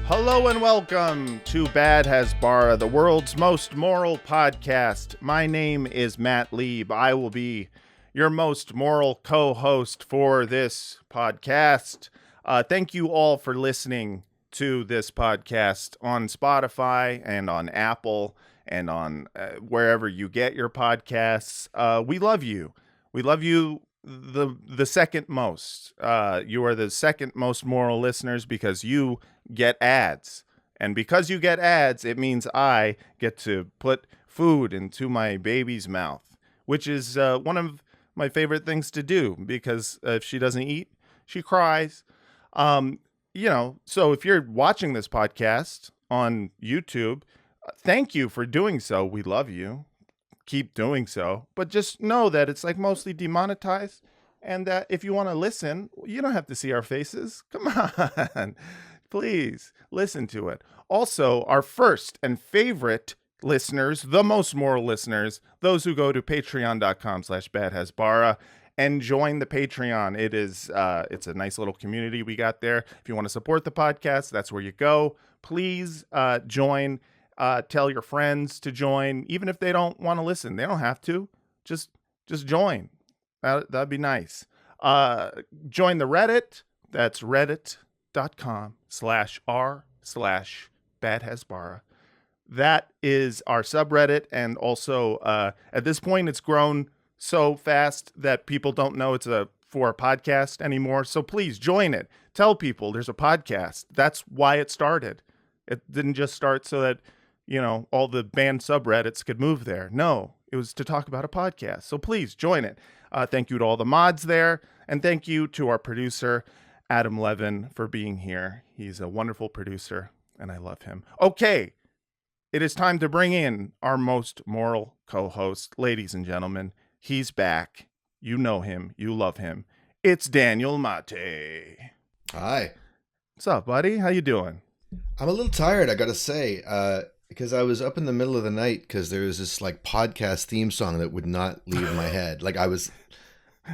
Hello and welcome to Bad Hasbara, the world's most moral podcast. My name is Matt Lieb. I will be your most moral co-host for this podcast. Thank you all for listening to this podcast on Spotify and on Apple and on wherever you get your podcasts. We love you. We love you the second most. You are the second most moral listeners because you get ads. And because you get ads, it means I get to put food into my baby's mouth, which is one of my favorite things to do because if she doesn't eat, she cries. So if you're watching this podcast on YouTube, thank you for doing so. We love you. Keep doing so. But just know that it's like mostly demonetized. And that if you want to listen, you don't have to see our faces. Come on. Please listen to it. Also, our first and favorite listeners, the most moral listeners, those who go to patreon.com/badhasbara and join the Patreon. It's a nice little community we got there. If you want to support the podcast, that's where you go. Please join. Tell your friends to join, even if they don't want to listen. They don't have to. Just join. That'd be nice. Join the Reddit. That's reddit.com/r/badhasbara. That is our subreddit. And also, at this point, it's grown so fast that people don't know it's for a podcast anymore. So please join it. Tell people there's a podcast. That's why it started. It didn't just start so that, all the banned subreddits could move there. No, it was to talk about a podcast. So please join it. Thank you to all the mods there. And thank you to our producer, Adam Levin, for being here. He's a wonderful producer, and I love him. Okay, it is time to bring in our most moral co-host. Ladies and gentlemen, he's back. You know him. You love him. It's Daniel Mate. Hi. What's up, buddy? How you doing? I'm a little tired, I gotta say, because I was up in the middle of the night because there was this podcast theme song that would not leave my head.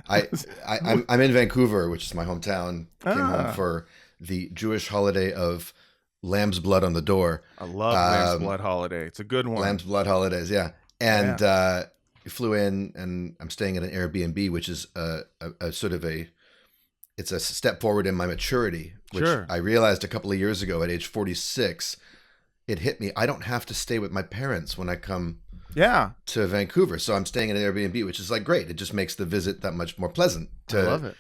I'm in Vancouver, which is my hometown. Came home for the Jewish holiday of Lamb's Blood on the Door. I love Lamb's Blood holiday. It's a good one. Lamb's Blood holidays, yeah. And we flew in, and I'm staying at an Airbnb, which is it's a step forward in my maturity, which Sure. I realized a couple of years ago at age 46. It hit me. I don't have to stay with my parents when I come to Vancouver. So I'm staying at an Airbnb, which is great. It just makes the visit that much more pleasant. I love it.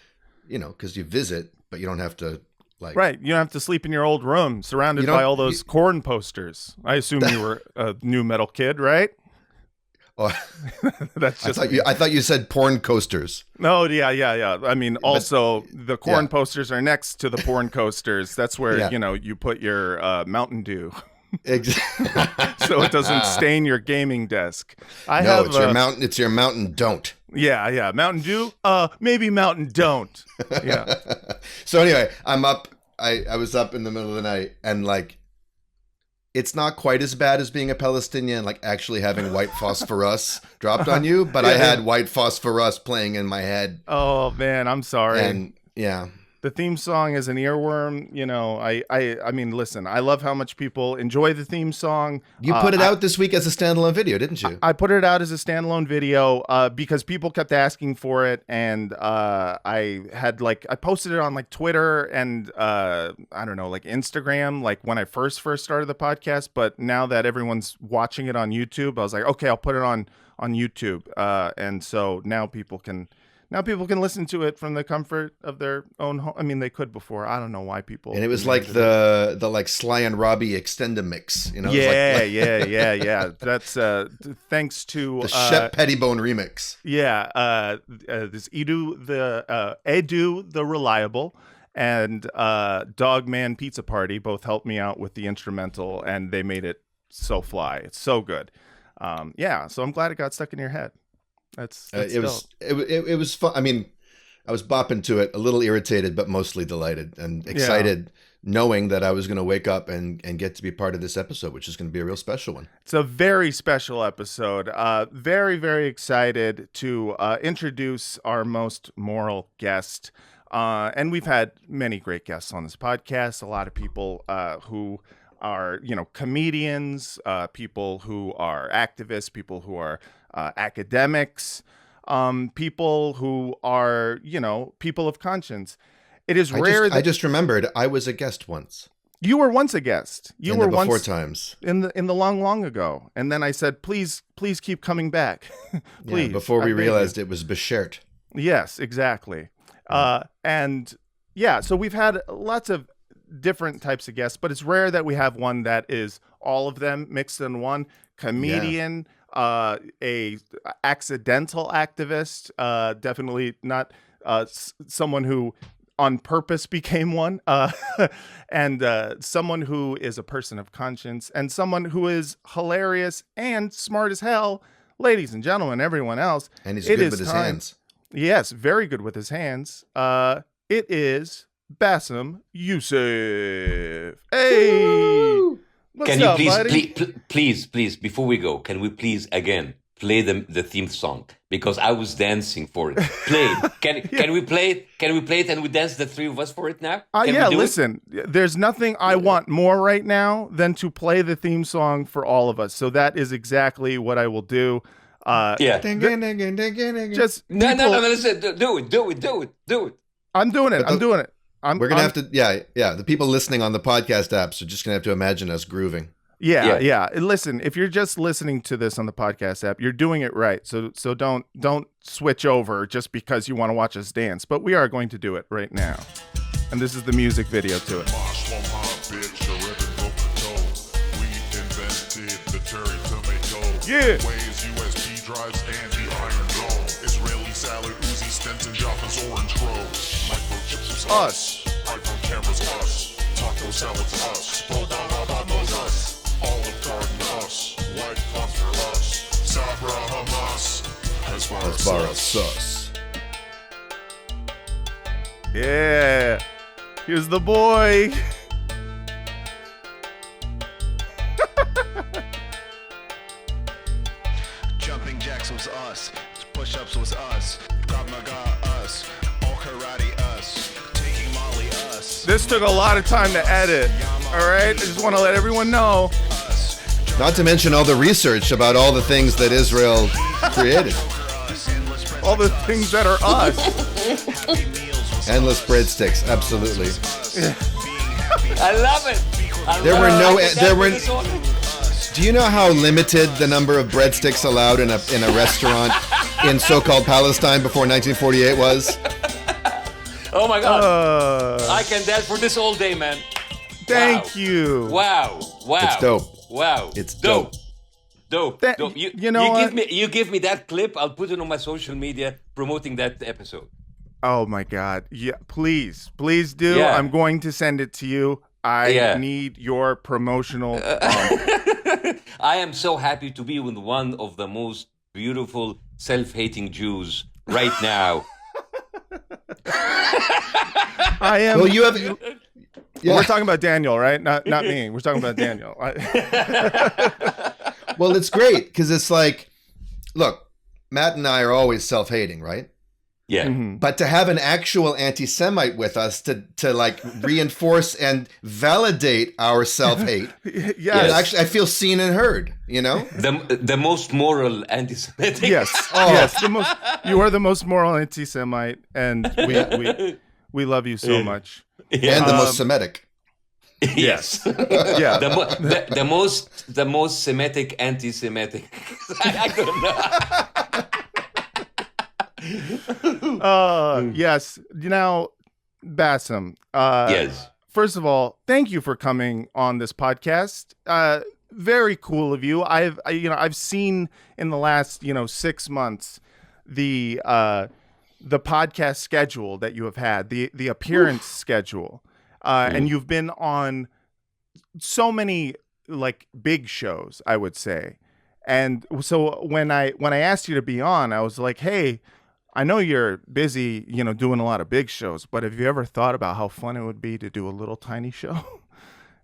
Because you visit, but you don't have to Right. You don't have to sleep in your old room surrounded by all those corn posters. I assume you were a new metal kid, right? Oh, That's just I thought you said porn coasters. No, yeah. I mean, also the corn posters are next to the porn coasters. That's where you put your Mountain Dew, so it doesn't stain your gaming desk. It's your Mountain Don't. Yeah. Mountain Dew. Maybe Mountain Don't. Yeah. So anyway, I'm up. I was up in the middle of the night, and it's not quite as bad as being a Palestinian, actually having white phosphorus dropped on you, but I had white phosphorus playing in my head. Oh man, I'm sorry. And yeah. The theme song is an earworm. I mean, listen, I love how much people enjoy the theme song. You put it out this week as a standalone video, didn't you? I put it out as a standalone video because people kept asking for it. And I posted it on Twitter and I don't know, Instagram, when I first started the podcast. But now that everyone's watching it on YouTube, I was like, okay, I'll put it on YouTube. And so now people can listen to it from the comfort of their own home. I mean, they could before. I don't know why people. And it was the Sly and Robbie Extendamix, Yeah. That's thanks to the Shep Pettibone remix. Yeah, this Edu the Reliable and Dogman Pizza Party both helped me out with the instrumental, and they made it so fly. It's so good. So I'm glad it got stuck in your head. It was fun. I mean, I was bopping to it, a little irritated, but mostly delighted and excited, knowing that I was going to wake up and get to be part of this episode, which is going to be a real special one. It's a very special episode. Very, very excited to introduce our most moral guest. And we've had many great guests on this podcast. A lot of people who are, comedians, people who are activists, people who are academics, people who are, people of conscience. It is rare. I just remembered I was a guest once. You were once a guest. You were before once times in the long ago, and then I said, please keep coming back, please. Yeah, before we realized it was Beshert. Yes, exactly. And yeah, so we've had lots of different types of guests, but it's rare that we have one that is all of them mixed in one. Comedian, a accidental activist, definitely not someone who on purpose became one, and someone who is a person of conscience, and someone who is hilarious and smart as hell. Ladies and gentlemen, everyone else. And he's good with his hands. Yes, very good with his hands. It is Bassem Youssef. Hey! Woo! What's can you up, please, before we go, can we please again play the theme song? Because I was dancing for it. Play it. Can we play it? Can we play it and we dance, the three of us, for it now? Listen, there's nothing I want more right now than to play the theme song for all of us. So that is exactly what I will do. Just no, listen, do it. I'm doing it. We're gonna have to, the people listening on the podcast apps are just gonna have to imagine us grooving. Yeah. Listen, if you're just listening to this on the podcast app, you're doing it right. So don't switch over just because you want to watch us dance. But we are going to do it right now. And this is the music video to it. Yeah. USB drives and the Iron Dome. Israeli salad, Uzi, Stenson, Jaffa's orange crow. Microchips us. iPhone cameras us. Taco salads us. Us. Olive Garden us. White phosphor us. Sabra Hamas. Hasbara sus. Yeah. Here's the boy. Jumping jacks was us. Push-ups was us. Krav Maga us. All karate us. Taking Molly us. This took a lot of time to edit. All right, I just want to let everyone know. Not to mention all the research about all the things that Israel created. All the things that are us. Endless breadsticks, absolutely. I love it. Do you know how limited the number of breadsticks allowed in a restaurant in so-called Palestine before 1948 was? Oh my God! I can dance for this all day, man. Thank you. Wow. It's dope. Wow. It's dope. Dope. You give me that clip. I'll put it on my social media promoting that episode. Oh my God. Yeah, please do. Yeah. I'm going to send it to you. I need your promotional. I am so happy to be with one of the most beautiful self-hating Jews right now. I am. Well, you have. Yeah. We're talking about Daniel, right? Not me. We're talking about Daniel. Well, it's great because it's like, look, Matt and I are always self-hating, right? Yeah. Mm-hmm. But to have an actual anti-Semite with us to like reinforce and validate our self-hate. Yes. Actually, I feel seen and heard, you know? The most moral anti-Semitic. Yes. Yes. You are the most moral anti-Semite, and we love you so much. Yeah. And the most Semitic. Yes. Yeah. The most Semitic anti-Semitic. I couldn't know. Yes. Now, Bassem. Yes. First of all, thank you for coming on this podcast. Very cool of you. I've seen in the last 6 months the podcast schedule that you have had, the appearance schedule, and you've been on so many like big shows, I would say. And so when I asked you to be on, I was like, hey, I know you're busy, doing a lot of big shows, but have you ever thought about how fun it would be to do a little tiny show?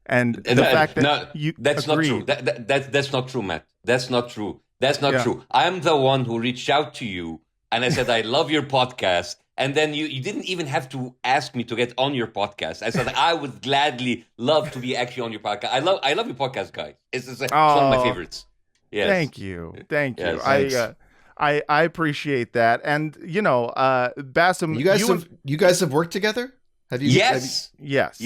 And the fact that that's agreed. not true. That's not true, Matt. That's not true. That's not true. I'm the one who reached out to you and I said, I love your podcast And then you didn't even have to ask me to get on your podcast. I said I would gladly love to be actually on your podcast. I love your podcast, guys. It's one of my favorites. Yes. Thank you. Yes, I appreciate that. And Bassem, you guys have worked together? Have you? Yes. Yes.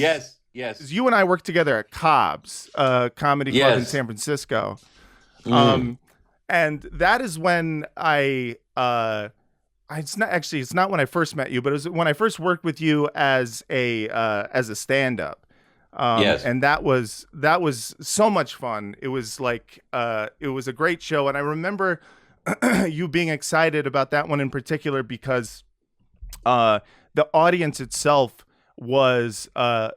Yes. You and I worked together at Cobb's comedy club in San Francisco. And that is when it's not when I first met you, but it was when I first worked with you as a stand-up. And that was so much fun. It was like it was a great show, and I remember you being excited about that one in particular because the audience itself was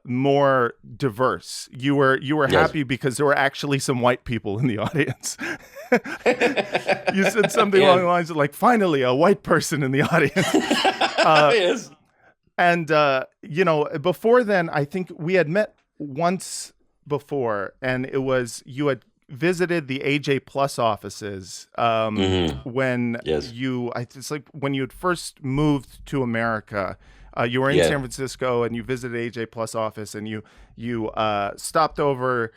more diverse. You were happy because there were actually some white people in the audience. You said something along the lines of like, finally a white person in the audience. Yes. And before then, I think we had met once before, and it was you had visited the AJ Plus offices when it's like when you had first moved to America. You were in San Francisco, and you visited AJ Plus office, and you stopped over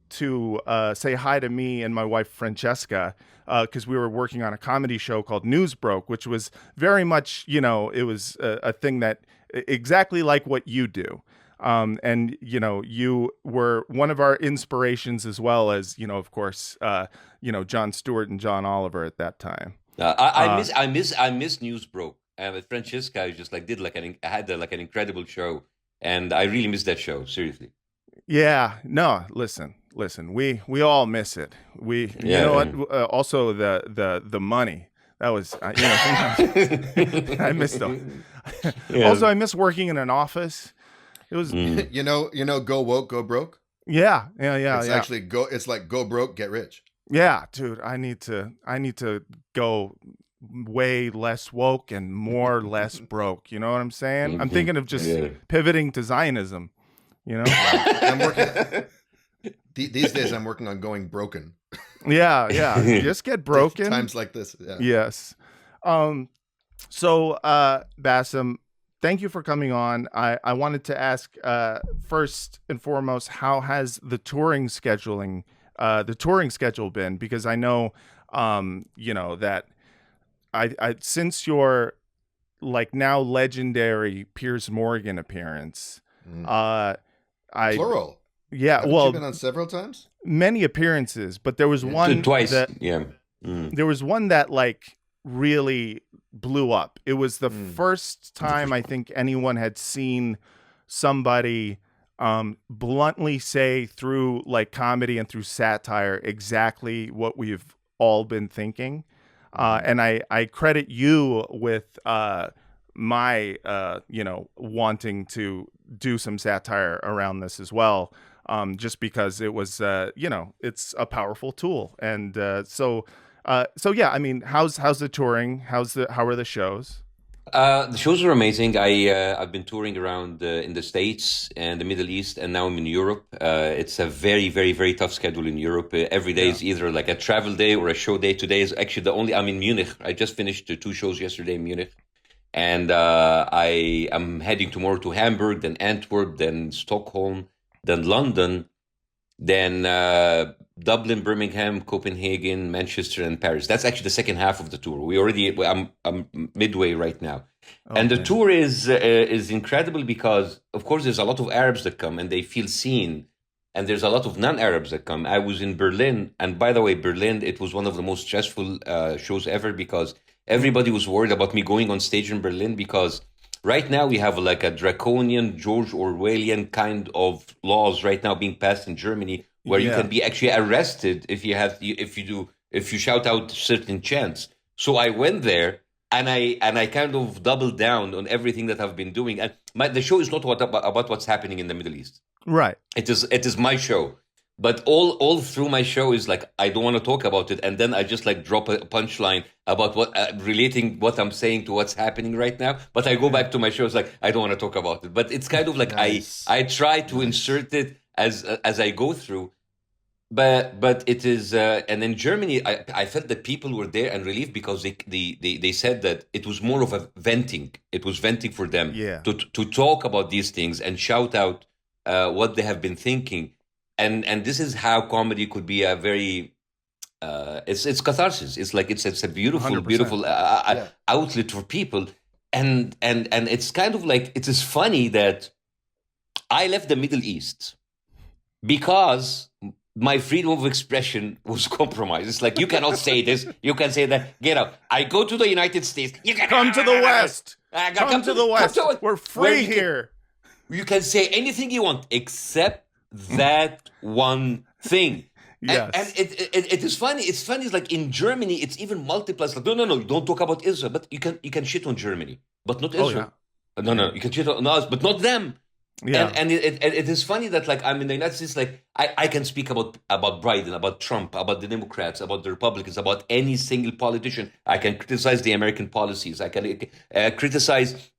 to say hi to me and my wife Francesca because we were working on a comedy show called News Broke, which was very much it was a thing that exactly like what you do. And you were one of our inspirations as well as of course Jon Stewart and John Oliver at that time. I miss News Broke. With Francesca, I just had an incredible show, and I really miss that show. Seriously. Yeah. No. Listen. We all miss it. What? Also the money. That was sometimes I miss them. Also, I miss working in an office. It was go woke, go broke. Yeah. It's actually it's like go broke, get rich. Yeah, dude. I need to go way less woke and more less broke. You know what I'm saying? I'm thinking of just pivoting to Zionism. I'm working these days. I'm working on going broken. Yeah. Just get broken. Times like this. Yeah. Yes. So, Bassem, thank you for coming on. I wanted to ask first and foremost, how has the touring schedule been? Because I know, that I since your like now legendary Piers Morgan appearance, plural. Yeah, Haven't you been on several times? Many appearances, but there was one twice. There was one that like really blew up. It was the first time I think anyone had seen somebody bluntly say through like comedy and through satire exactly what we've all been thinking. And I credit you with my wanting to do some satire around this as well, just because it was it's a powerful tool. And so yeah, I mean, how's the touring? How are the shows? The shows are amazing. I've been touring around in the States and the Middle East, and now I'm in Europe. It's a very, very, very tough schedule in Europe. Every day is either like a travel day or a show day. Today is actually I'm in Munich. I just finished 2 shows yesterday in Munich. And I am heading tomorrow to Hamburg, then Antwerp, then Stockholm, then London, then Dublin, Birmingham, Copenhagen, Manchester, and Paris. That's actually the second half of the tour. I'm midway right now. Okay. And the tour is incredible because, of course, there's a lot of Arabs that come and they feel seen. And there's a lot of non-Arabs that come. I was in Berlin. And by the way, Berlin, it was one of the most stressful shows ever because everybody was worried about me going on stage in Berlin because right now we have like a draconian George Orwellian kind of laws right now being passed in Germany where you can be actually arrested if you shout out certain chants. So I went there and I kind of doubled down on everything that I've been doing. And the show is not about what's happening in the Middle East. Right. It is my show. But all through my show is like, I don't want to talk about it. And then I just like drop a punchline about what relating what I'm saying to what's happening right now. But I go back to my show. It's like, I don't want to talk about it. But it's kind of like, nice. I try to insert it as I go through. but it is, and in Germany, I felt that people were there and relieved because they said that it was more of a venting. It was venting for them to talk about these things and shout out what they have been thinking, and this is how comedy could be a very it's catharsis. It's like it's a beautiful 100%. beautiful outlet for people, and it's kind of like it is funny that I left the Middle East because my freedom of expression was compromised. It's like, you cannot say this, you can say that, get out. I go to the United States, you can Come to the West. Come to the West. We're free you here. You can say anything you want except that one thing. Yes. And it is funny. It's funny. It's like in Germany, it's even multiplied. Like, no, don't talk about Israel, but you can shit on Germany, but not Israel. No, you can shit on us, but not them. Yeah. And it is funny that like I'm in the United States, like I can speak about Biden, about Trump, about the Democrats, about the Republicans, about any single politician. I can criticize the American policies. I can criticize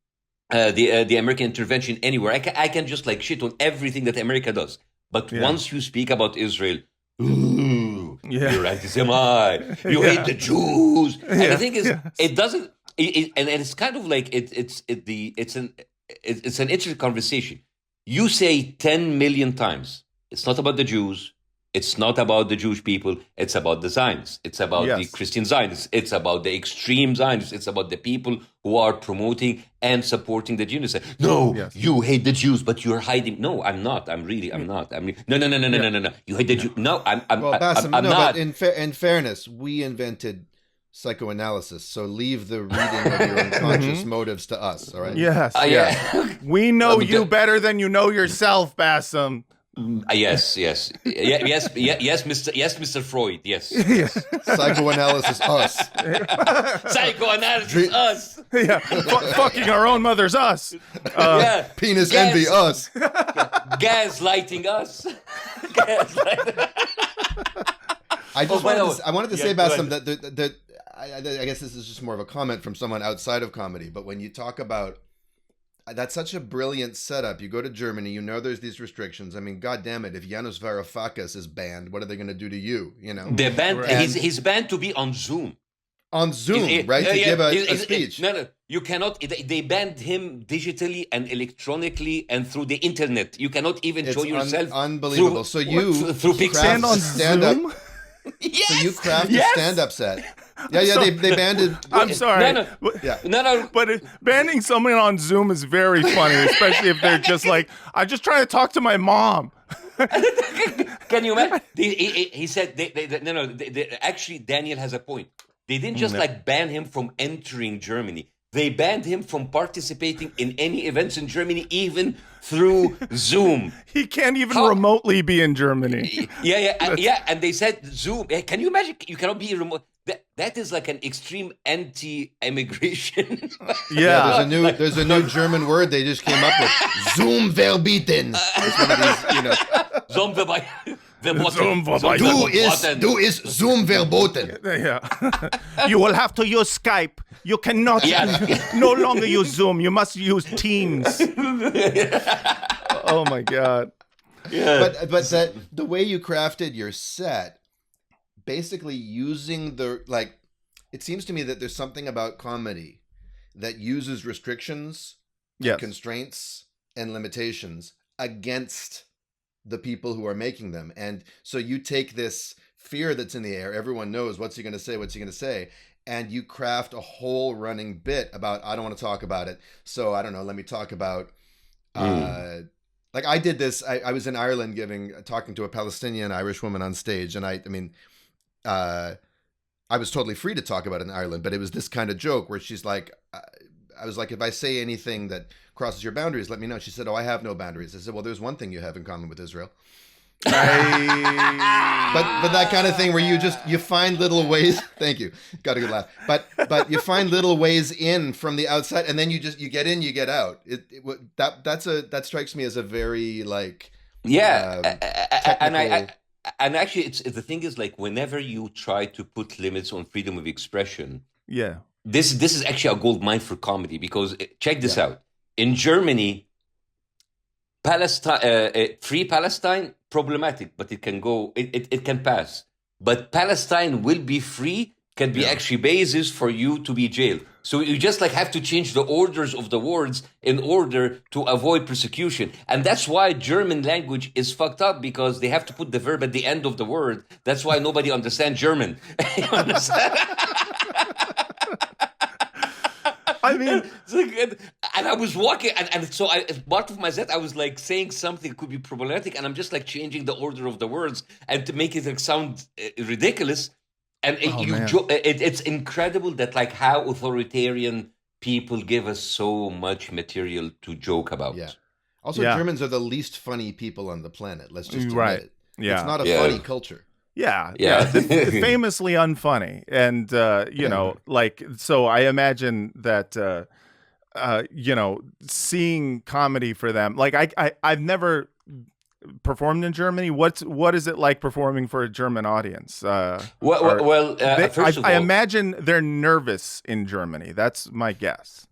the American intervention anywhere. I can just like shit on everything that America does. But once you speak about Israel, ooh, you're anti-Semite. You hate the Jews. And the thing is, it doesn't. And it's kind of like it's an interesting conversation. You say 10 million times, it's not about the Jews, it's not about the Jewish people, it's about the Zionists, it's about the Christian Zionists, it's about the extreme Zionists, it's about the people who are promoting and supporting the genocide. No, you hate the Jews, but you're hiding. No, I'm not. I'm not. No. You hate the Jews. No, I'm Bassem, I'm not. But in fairness, we invented psychoanalysis, so leave the reading of your unconscious motives to us, all right? Yes. We know you better than you know yourself, Bassem. Yes, Mr. Freud, yes. Psychoanalysis us. Psychoanalysis us. Fucking our own mother's us. Penis envy us. Gaslighting us. I wanted to say, Bassem, that I guess this is just more of a comment from someone outside of comedy, but when you talk about, that's such a brilliant setup. You go to Germany, you know there's these restrictions. I mean, God damn it, if Yanis Varoufakis is banned, what are they going to do to you? You know, they're banned. He's banned to be on Zoom. On Zoom, right? To give a speech. No, you cannot. They banned him digitally and electronically and through the internet. You cannot even show yourself. Unbelievable. Through stand on Zoom. Yes. So you craft a stand-up set. They banned it. I'm sorry. No. But banning someone on Zoom is very funny, especially if they're just like, I'm just trying to talk to my mom. Can you imagine? He said, actually, Daniel has a point. They didn't just like ban him from entering Germany. They banned him from participating in any events in Germany, even through Zoom. He can't even remotely be in Germany. And they said Zoom. Can you imagine? You cannot be remote. That is like an extreme anti-immigration. There's a new German word they just came up with. Zoom verbieten. Zoom verbieten. Du ist Zoom verboten. You will have to use Skype. You cannot no longer use Zoom. You must use Teams. Oh my God. Yeah. But the way you crafted your set, basically using it seems to me that there's something about comedy that uses restrictions, constraints, and limitations against the people who are making them. And so you take this fear that's in the air, everyone knows what's he going to say, and you craft a whole running bit about, I don't want to talk about it, so I don't know, let me talk about like I did this. I was in Ireland talking to a Palestinian Irish woman on stage, and I was totally free to talk about it in Ireland, but it was this kind of joke where she's like, I was like, if I say anything that crosses your boundaries, let me know. She said, oh, I have no boundaries. I said, well, there's one thing you have in common with Israel. But that kind of thing where you find little ways. Thank you. Got a good laugh. But you find little ways in from the outside, and then you get in, you get out. That strikes me as a very technical. And actually, the thing is, like, whenever you try to put limits on freedom of expression, this is actually a gold mine for comedy, because check this out. In Germany, Palestine, free Palestine, problematic, but it can go. It can pass. But Palestine will be free can be actually basis for you to be jailed. So you just like have to change the orders of the words in order to avoid persecution. And that's why German language is fucked up, because they have to put the verb at the end of the word. That's why nobody understands German. You understand? I mean, and I was walking, and so as part of my set, I was like saying something that could be problematic, and I'm just like changing the order of the words and to make it like sound ridiculous. And it's incredible that like how authoritarian people give us so much material to joke about. Yeah. Also, Germans are the least funny people on the planet. Let's just admit it. Yeah. It's not a funny culture. Yeah. Famously unfunny. And, you know, like, so I imagine that, you know, seeing comedy for them, like I've never performed in Germany. What is it like performing for a German audience? First of all, I imagine they're nervous in Germany. That's my guess.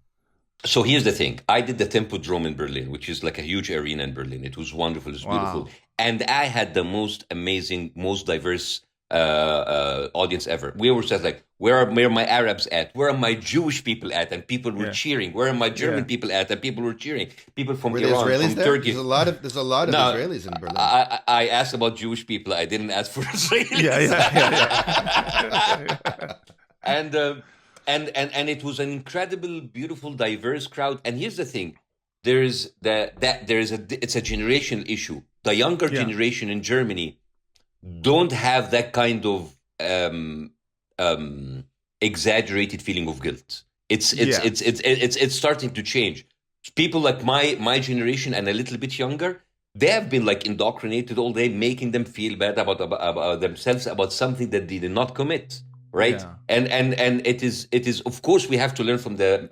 So here's the thing. I did the Tempodrome in Berlin, which is like a huge arena in Berlin. It was wonderful. It's beautiful. And I had the most amazing, most diverse audience ever. We were just like, where are my Arabs at? Where are my Jewish people at? And people were cheering. Where are my German people at? And people were cheering. People from Iran, from Turkey. There's a lot of Israelis in Berlin. I asked about Jewish people. I didn't ask for Israelis. And it was an incredible, beautiful, diverse crowd. And here's the thing: it's a generational issue. The younger generation in Germany don't have that kind of exaggerated feeling of guilt. It's starting to change. People like my generation and a little bit younger, they have been like indoctrinated all day, making them feel bad about themselves, about something that they did not commit. Right, and it is of course we have to learn from the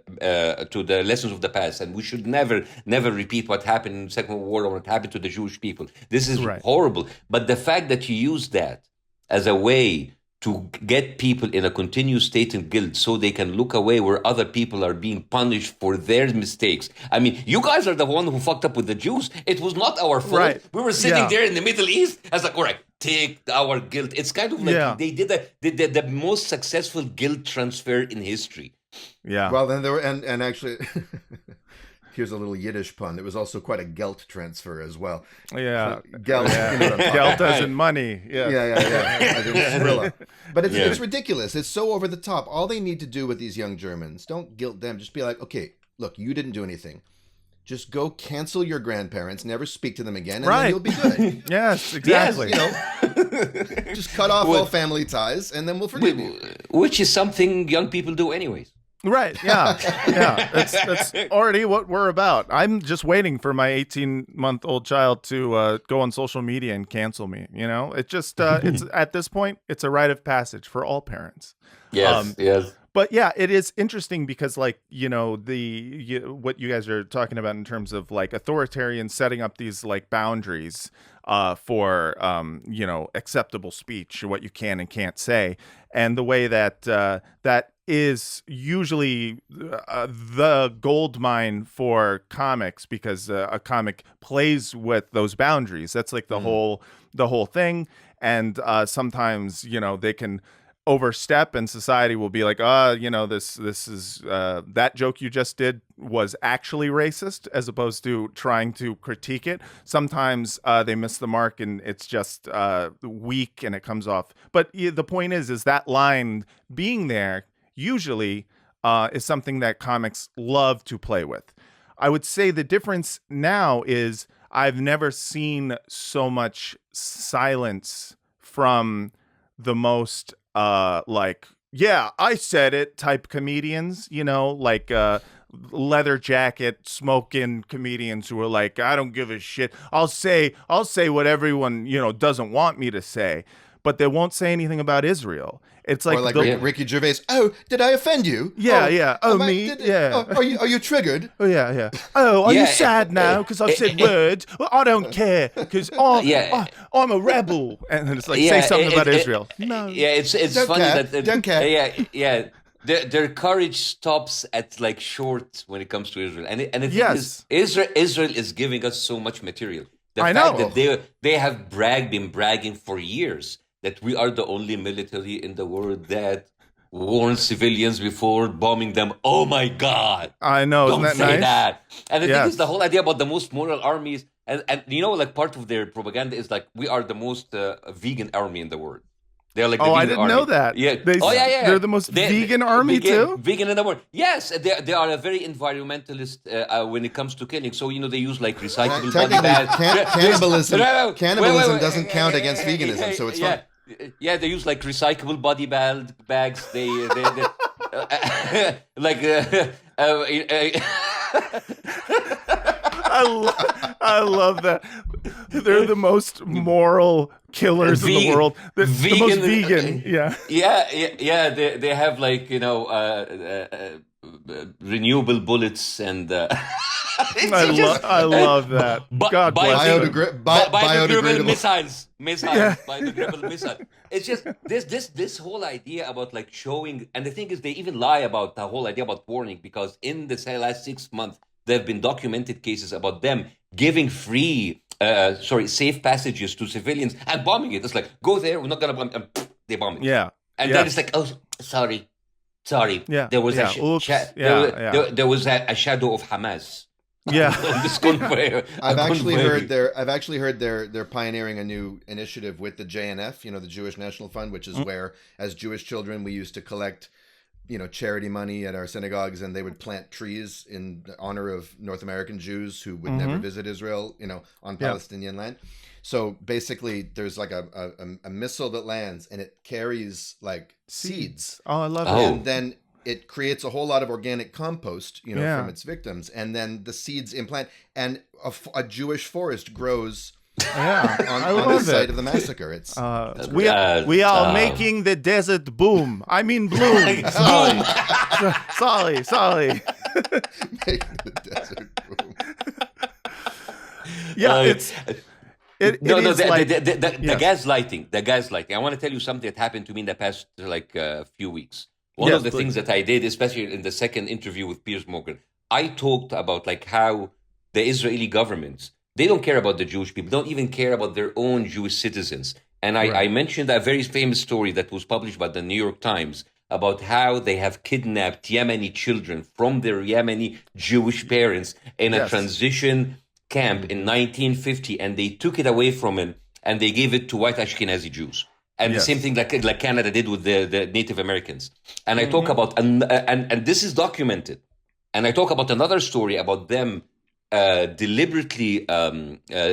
lessons of the past, and we should never repeat what happened in the Second World War or what happened to the Jewish people. This is horrible. But the fact that you use that as a way to get people in a continuous state of guilt so they can look away where other people are being punished for their mistakes. I mean, you guys are the one who fucked up with the Jews. It was not our fault. Right. We were sitting there in the Middle East. I was like, all right, take our guilt. It's kind of like they did the most successful guilt transfer in history. Yeah. Well, then there were, and actually, here's a little Yiddish pun. It was also quite a gelt transfer as well. Yeah. Gelt. You know gelt as in money. Yeah. But it's ridiculous. It's so over the top. All they need to do with these young Germans, don't guilt them. Just be like, okay, look, you didn't do anything. Just go cancel your grandparents, never speak to them again, and then you'll be good. Yes, exactly. Just cut off all family ties, and then we'll forgive you. Which is something young people do anyways. Right, yeah. That's already what we're about. I'm just waiting for my 18-month-old child to go on social media and cancel me, you know? It just, it's at this point, it's a rite of passage for all parents. Yes. But yeah, it is interesting because, like, you know, what you guys are talking about in terms of like authoritarians setting up these like boundaries for you know, acceptable speech, what you can and can't say, and the way that that is usually the gold mine for comics, because a comic plays with those boundaries. That's like the whole thing, and sometimes, you know, they can overstep, and society will be like, you know, this is that joke you just did was actually racist, as opposed to trying to critique it. Sometimes they miss the mark and it's just weak and it comes off. But the point is that line being there usually is something that comics love to play with. I would say the difference now is I've never seen so much silence from the most like, yeah, I said it type comedians, you know, like leather jacket smoking comedians who are like, I don't give a shit. I'll say what everyone, you know, doesn't want me to say, but they won't say anything about Israel. It's like, or like Ricky Gervais. Oh, did I offend you? Yeah. Oh, me? Are you triggered? Oh, yeah. Oh, are you sad now because I've said words? Well, I don't care because I'm a rebel. And then it's like, say something about Israel. No. Yeah, it's funny that don't care. Yeah. Their courage stops at like short when it comes to Israel, and the thing is, Israel is giving us so much material. The I fact know. that they have been bragging for years that we are the only military in the world that warns civilians before bombing them. Oh my God! I know. Don't Isn't that say nice? that. And the thing Yes. is, the whole idea about the most moral armies, and you know, like part of their propaganda is like we are the most vegan army in the world. They're like the Oh, I vegan didn't army. know that. Yeah. They- Oh yeah. they're the most vegan army, too? Vegan in the world. Yes, they are a very environmentalist when it comes to killing. So you know they use like recyclable body Technically, bags. cannibalism Wait. doesn't count against veganism, so it's fine. Yeah, they use like recyclable body bags. They like I love that. They're the most moral killers in the world. The most vegan. Yeah. yeah. They have like renewable bullets and. I love that. God bless them. Biodegradable missiles. Yeah. Biodegradable missiles. It's just this whole idea about like showing, and the thing is, they even lie about the whole idea about warning, because in the last 6 months there have been documented cases about them giving safe passages to civilians and bombing it. It's like, go there, we're not gonna bomb, and they bomb it. Yeah. And Yeah. then it's like, oh, sorry. Yeah. There was Yeah. Oops. there was a shadow of Hamas. Yeah. On this conveyor. I've actually heard they're pioneering a new initiative with the JNF, the Jewish National Fund, which is where, as Jewish children, we used to collect, charity money at our synagogues, and they would plant trees in honor of North American Jews who would never visit Israel, on Palestinian land. So basically, there's like a missile that lands, and it carries like seeds. Oh, I love Oh. it. And then it creates a whole lot of organic compost, Yeah. from its victims, and then the seeds implant, and a Jewish forest grows Yeah. I on the love site it. of the massacre. It's We are making the desert boom. I mean bloom. Sorry. making the desert boom. Yeah, the gaslighting. I want to tell you something that happened to me in the past few weeks. One Yes, of the please. things that I did, especially in the second interview with Piers Morgan, I talked about like how the Israeli government, they don't care about the Jewish people, don't even care about their own Jewish citizens. And I mentioned a very famous story that was published by the New York Times about how they have kidnapped Yemeni children from their Yemeni Jewish parents in a transition camp in 1950, and they took it away from them and they gave it to white Ashkenazi Jews. And the same thing like Canada did with the Native Americans. And I talk about, and this is documented. And I talk about another story about them deliberately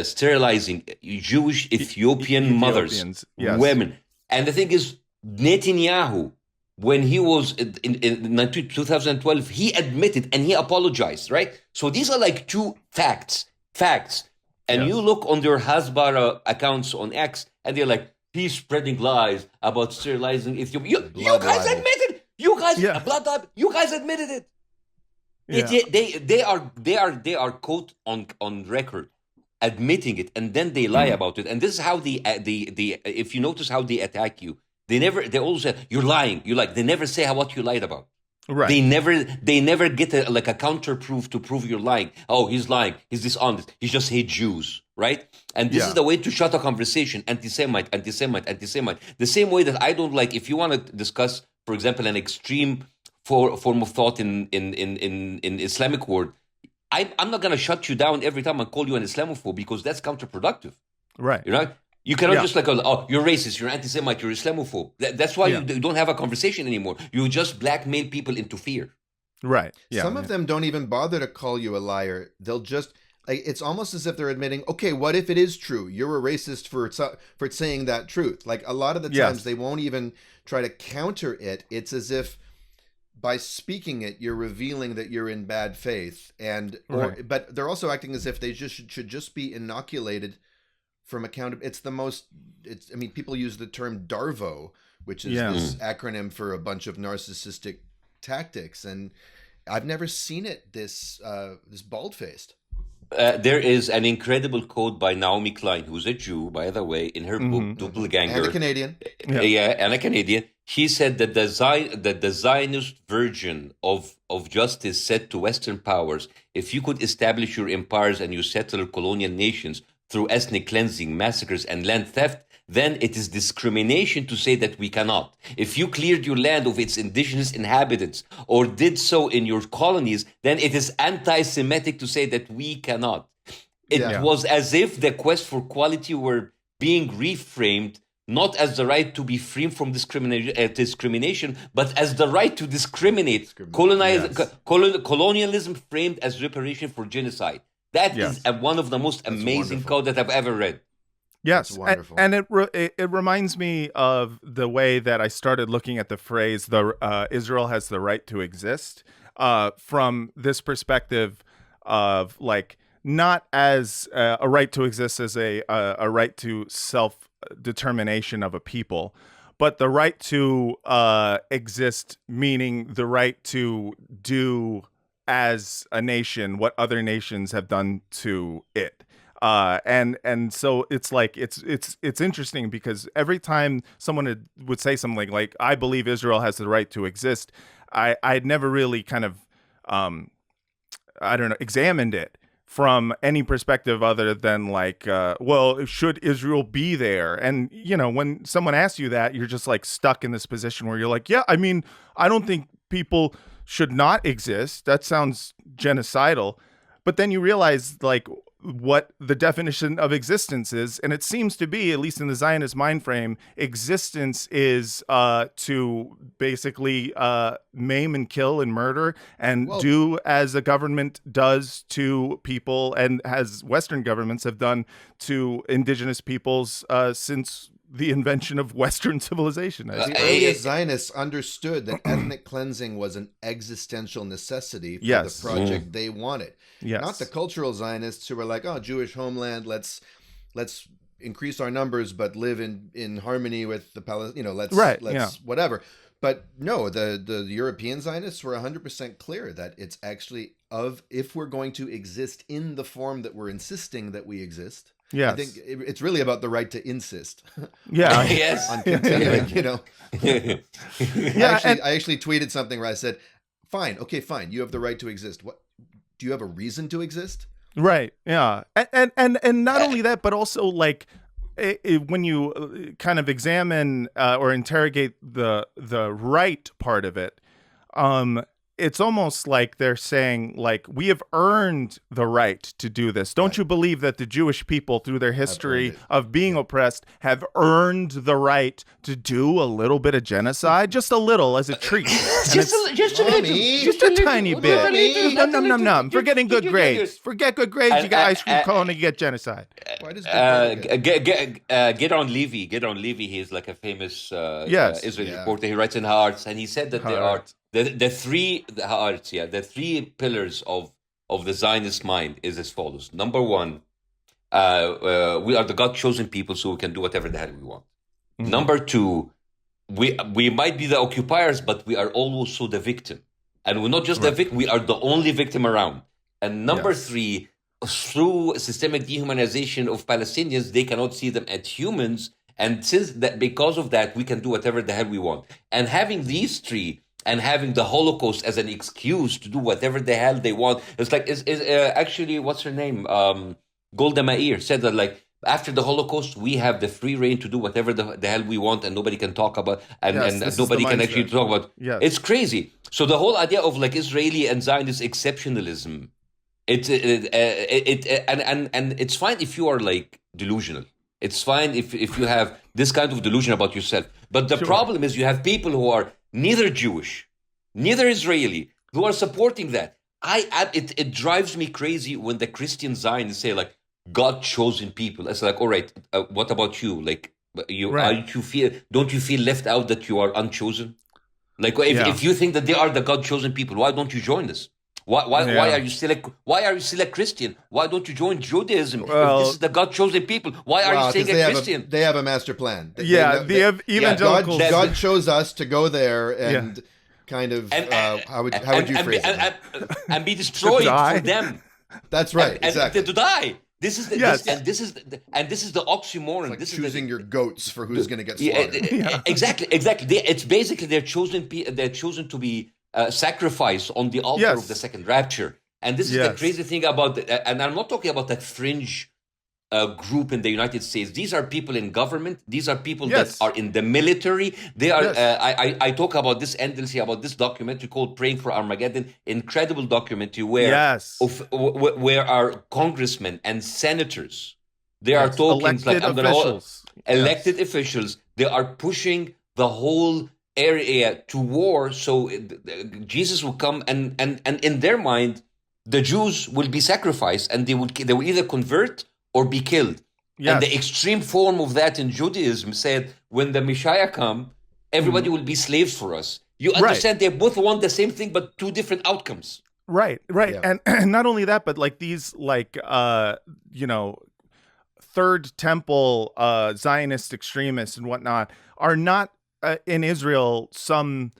sterilizing Jewish Ethiopian mothers, women. And the thing is, Netanyahu, when he was in 2012, he admitted and he apologized, right? So these are like two facts. And you look on their Hasbara accounts on X, and they're like, he's spreading lies about sterilizing Ethiopia. You guys admitted. You guys admitted it. Yeah. They are caught on record admitting it, and then they lie about it. And this is how they if you notice how they attack you, they always say you're lying. They never say what you lied about. Right. They never get a counter proof to prove you're lying. Oh, he's lying. He's dishonest. He just hates Jews, right? And this is the way to shut a conversation. Anti-Semite. The same way that I don't like, if you want to discuss, for example, an extreme form of thought in Islamic world, I'm not going to shut you down every time I call you an Islamophobe, because that's counterproductive. Right. You cannot just you're racist, you're anti-Semite, you're Islamophobe. That's why you don't have a conversation anymore. You just blackmail people into fear. Right. Yeah. Some of them don't even bother to call you a liar. They'll just, it's almost as if they're admitting, okay, what if it is true? You're a racist for saying that truth. Like a lot of the times they won't even try to counter it. It's as if by speaking it, you're revealing that you're in bad faith. But they're also acting as if they should just be inoculated from accountability. People use the term DARVO, which is this acronym for a bunch of narcissistic tactics, and I've never seen it this bald-faced. There is an incredible quote by Naomi Klein, who's a Jew, by the way, in her book Doppelganger. And a Canadian. And a Canadian. She said that the Zionist version of justice said to Western powers, if you could establish your empires and you settle colonial nations through ethnic cleansing, massacres, and land theft, then it is discrimination to say that we cannot. If you cleared your land of its indigenous inhabitants or did so in your colonies, then it is anti-Semitic to say that we cannot. It was as if the quest for quality were being reframed not as the right to be free from discrimination, but as the right to discriminate. Colonialism framed as reparation for genocide. That is one of the most amazing quotes that I've ever read. Yes, and it reminds me of the way that I started looking at the phrase Israel has the right to exist from this perspective of like not as a right to exist as a right to self-determination of a people, but the right to exist, meaning the right to do as a nation what other nations have done to it. And so it's like it's interesting because every time someone would say something like I believe Israel has the right to exist, I'd never really kind of examined it from any perspective other than like well, should Israel be there? And you know, when someone asks you that, you're just like stuck in this position where you're like, yeah, I mean, I don't think people should not exist. That sounds genocidal. But then you realize like what the definition of existence is, and it seems to be, at least in the Zionist mind frame, existence is to basically maim and kill and murder and do as a government does to people and as Western governments have done to indigenous peoples since the invention of Western civilization. The earliest Zionists understood that ethnic cleansing was an existential necessity for the project they wanted. Yes. Not the cultural Zionists who were like, oh, Jewish homeland, let's increase our numbers but live in harmony with the Palestinians, let's whatever. But no, the European Zionists were 100% clear that it's actually if we're going to exist in the form that we're insisting that we exist. Yes. I think it's really about the right to insist. Yeah. Yes. On continuing, you know. Yeah. I actually tweeted something where I said, fine. You have the right to exist. What do you have a reason to exist? Right. Yeah. And not only that, but also like when you kind of examine or interrogate the right part of it, it's almost like they're saying, like, we have earned the right to do this. Don't you believe that the Jewish people, through their history of being oppressed, have earned the right to do a little bit of genocide? Just a little, as a treat. just a tiny bit. No. Forgetting good grades. Forget good grades, you get ice cream cone and you get genocide. Why does Gedon Levy, he's like a famous Israeli reporter. He writes in Haaretz, and he said that there are the three pillars of the Zionist mind is as follows. Number one, we are the God-chosen people, so we can do whatever the hell we want. Mm-hmm. Number two, we might be the occupiers, but we are also the victim. And we're not just the victim, we are the only victim around. And number three, through systemic dehumanization of Palestinians, they cannot see them as humans. And because of that, we can do whatever the hell we want. And having these three, and having the Holocaust as an excuse to do whatever the hell they want. It's like, actually, what's her name? Golda Meir said that, like, after the Holocaust, we have the free reign to do whatever the hell we want, and nobody can talk about, and nobody can actually talk about. Yes. It's crazy. So the whole idea of like Israeli and Zionist exceptionalism, and it's fine if you are like delusional. It's fine if you have this kind of delusion about yourself. But the problem is you have people who are neither Jewish, neither Israeli, who are supporting that. It drives me crazy when the Christian Zionists say like God-chosen people. It's like, all right, what about you? Like, don't you feel left out that you are unchosen? Like, if you think that they are the God-chosen people, why don't you join this? Why are you still a Christian? Why don't you join Judaism? If this is the God-chosen people, why are you staying a Christian? They have a master plan. Evangelicals. God chose us to go there and kind of how would you phrase it? And be destroyed for them. That's right. Exactly. To die. This is the this is the oxymoron. Like this choosing is your goats for who's going to get slaughtered. Exactly. It's basically they're chosen to be sacrifice on the altar of the second rapture. And this is the crazy thing about and I'm not talking about that fringe group in the United States. These are people in government. These are people Yes. that are in the military. They are. Yes. I talk about this endlessly, about this documentary called "Praying for Armageddon." Incredible documentary where Yes. where our congressmen and senators, they are Yes. talking Elected like officials. elected officials. They are pushing the whole area to war, so Jesus will come, and in their mind, the Jews will be sacrificed, and they will either convert or be killed. Yes. And the extreme form of that in Judaism said, when the Messiah come, everybody will be slaves for us. You understand? They both want the same thing, but two different outcomes. Right. Yeah. And not only that, but like these Third Temple Zionist extremists and whatnot are not in Israel some,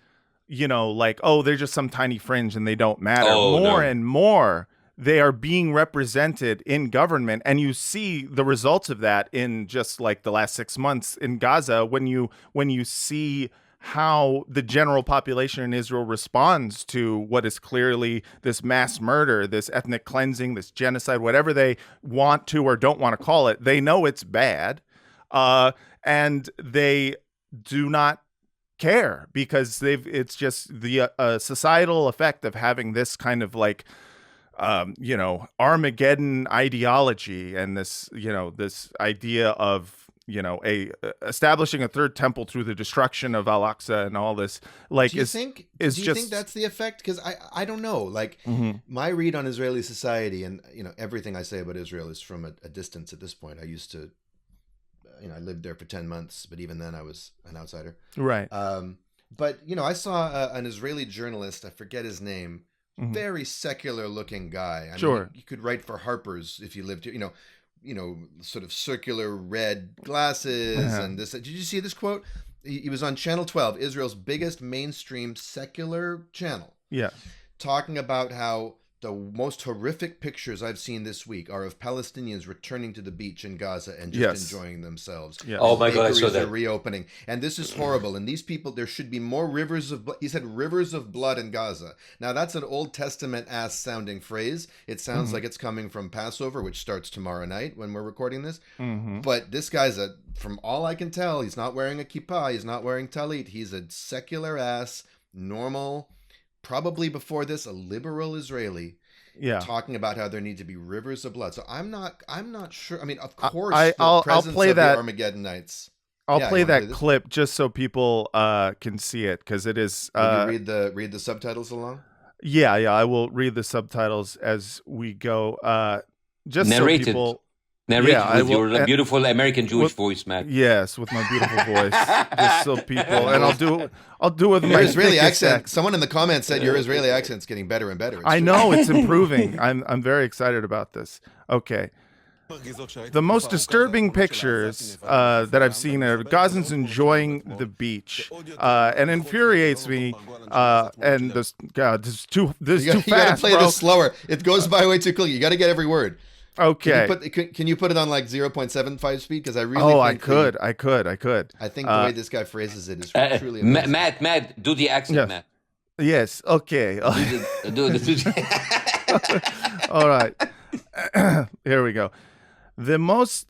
they're just some tiny fringe and they don't matter. More and more, they are being represented in government. And you see the results of that in just like the last 6 months in Gaza, when you see how the general population in Israel responds to what is clearly this mass murder, this ethnic cleansing, this genocide, whatever they want to or don't want to call it. They know it's bad, and they do not care because it's just the societal effect of having this kind of like Armageddon ideology and this this idea of establishing a third temple through the destruction of Al-Aqsa and all this. Like, do you think that's the effect? Because I don't know. Like, my read on Israeli society, and everything I say about Israel is from a distance at this point. I used to, I lived there for 10 months, but even then I was an outsider. Right. But I saw an Israeli journalist. I forget his name. Very secular looking guy. I mean, you could write for Harper's if you lived here. Sort of circular red glasses and this. Did you see this quote? He was on Channel 12, Israel's biggest mainstream secular channel. Yeah. Talking about how the most horrific pictures I've seen this week are of Palestinians returning to the beach in Gaza and just enjoying themselves. Yes. Oh my God, I saw that. Are reopening. And this is horrible. And these people, there should be more rivers of blood. He said rivers of blood in Gaza. Now that's an Old Testament ass sounding phrase. It sounds like it's coming from Passover, which starts tomorrow night when we're recording this. But this guy's from all I can tell, he's not wearing a kippah. He's not wearing talit. He's a secular ass, normal, probably before this, a liberal Israeli. Yeah, talking about how there need to be rivers of blood. So I'm not sure. I mean, of course, I'll play of that the Armageddon nights. I'll play that clip just so people can see it, because it is. Will you read the subtitles along? Yeah, I will read the subtitles as we go. Just narrated. So people. Narrated with your beautiful American Jewish voice, Matt. Yes, with my beautiful voice. Just so people, and I'll do with your my Israeli accent. Someone in the comments said your Israeli accent's getting better and better. I know it's improving. I'm very excited about this. Okay. The most disturbing pictures that I've seen are Gazans enjoying the beach, and infuriates me. And this is too fast. You gotta play bro. this slower. It goes by way too quickly. You got to get every word. Okay. Can you put it on like 0.75 speed? Because I really I could. I think the way this guy phrases it is truly amazing. Matt, do the accent, yes. Matt. Yes. Okay. Do All right. Here we go. The most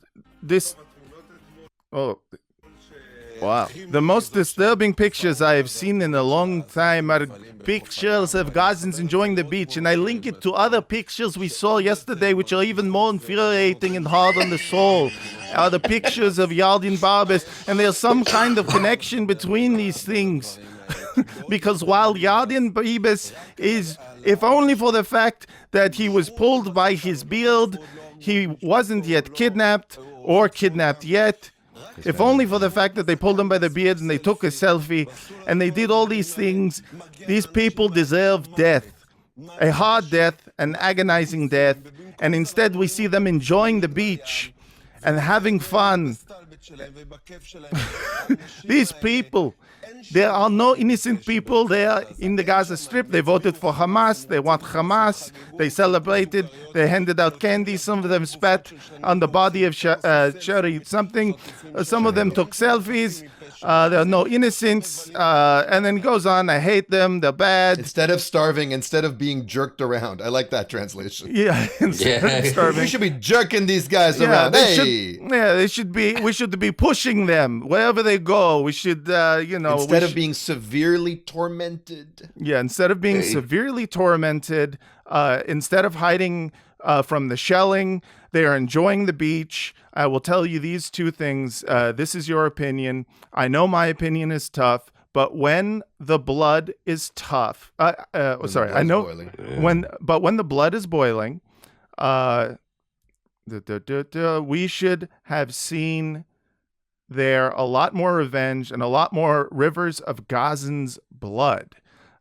disturbing pictures I have seen in a long time are pictures of Gazans enjoying the beach, and I link it to other pictures we saw yesterday, which are even more infuriating and hard on the soul. Are the pictures of Yardin Barbas, and there's some kind of connection between these things. Because while Yardin Barbas is, if only for the fact that he was pulled by his beard, he wasn't yet kidnapped or kidnapped yet. If only for the fact that they pulled him by the beard and they took a selfie and they did all these things, these people deserve death. A hard death, an agonizing death. And instead we see them enjoying the beach and having fun. These people, there are no innocent people there in the Gaza Strip. They voted for Hamas. They want Hamas. They celebrated. They handed out candy. Some of them spat on the body of Shari something. Some of them took selfies. There are no innocents. And then goes on, I hate them, they're bad. Instead of starving, instead of being jerked around. I like that translation. Yeah, instead of starving. We should be jerking these guys around. They should be. We should be pushing them wherever they go. We should, instead of being severely tormented. Yeah, instead of being severely tormented, instead of hiding from the shelling, they are enjoying the beach. I will tell you these two things. This is your opinion. I know my opinion is tough, but when the blood is tough, I know when the blood is boiling, we should have seen there a lot more revenge and a lot more rivers of Gazans' blood.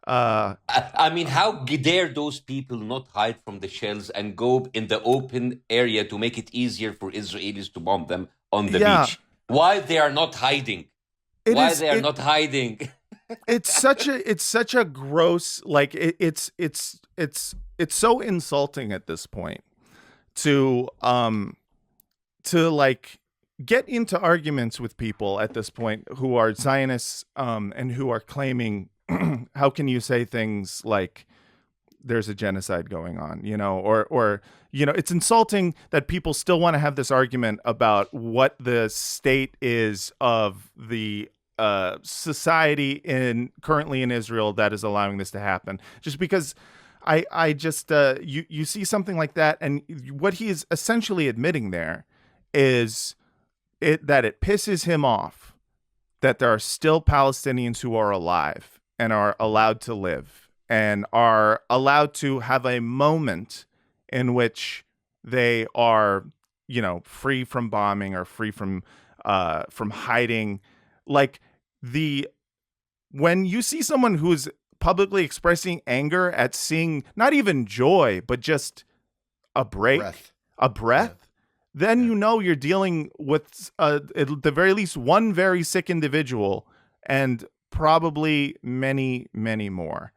I mean, how dare those people not hide from the shells and go in the open area to make it easier for Israelis to bomb them on the beach? Why they are not hiding? It's such a gross, like it's so insulting at this point to like get into arguments with people at this point who are Zionists and who are claiming, how can you say things like there's a genocide going on, or it's insulting that people still want to have this argument about what the state is of the society currently in Israel that is allowing this to happen. Just because I just you see something like that, and what he is essentially admitting there is that it pisses him off that there are still Palestinians who are alive and are allowed to live and are allowed to have a moment in which they are, free from bombing or free from hiding. Like when you see someone who's publicly expressing anger at seeing not even joy, but just a breath, then you're dealing with at the very least one very sick individual and probably many, many more.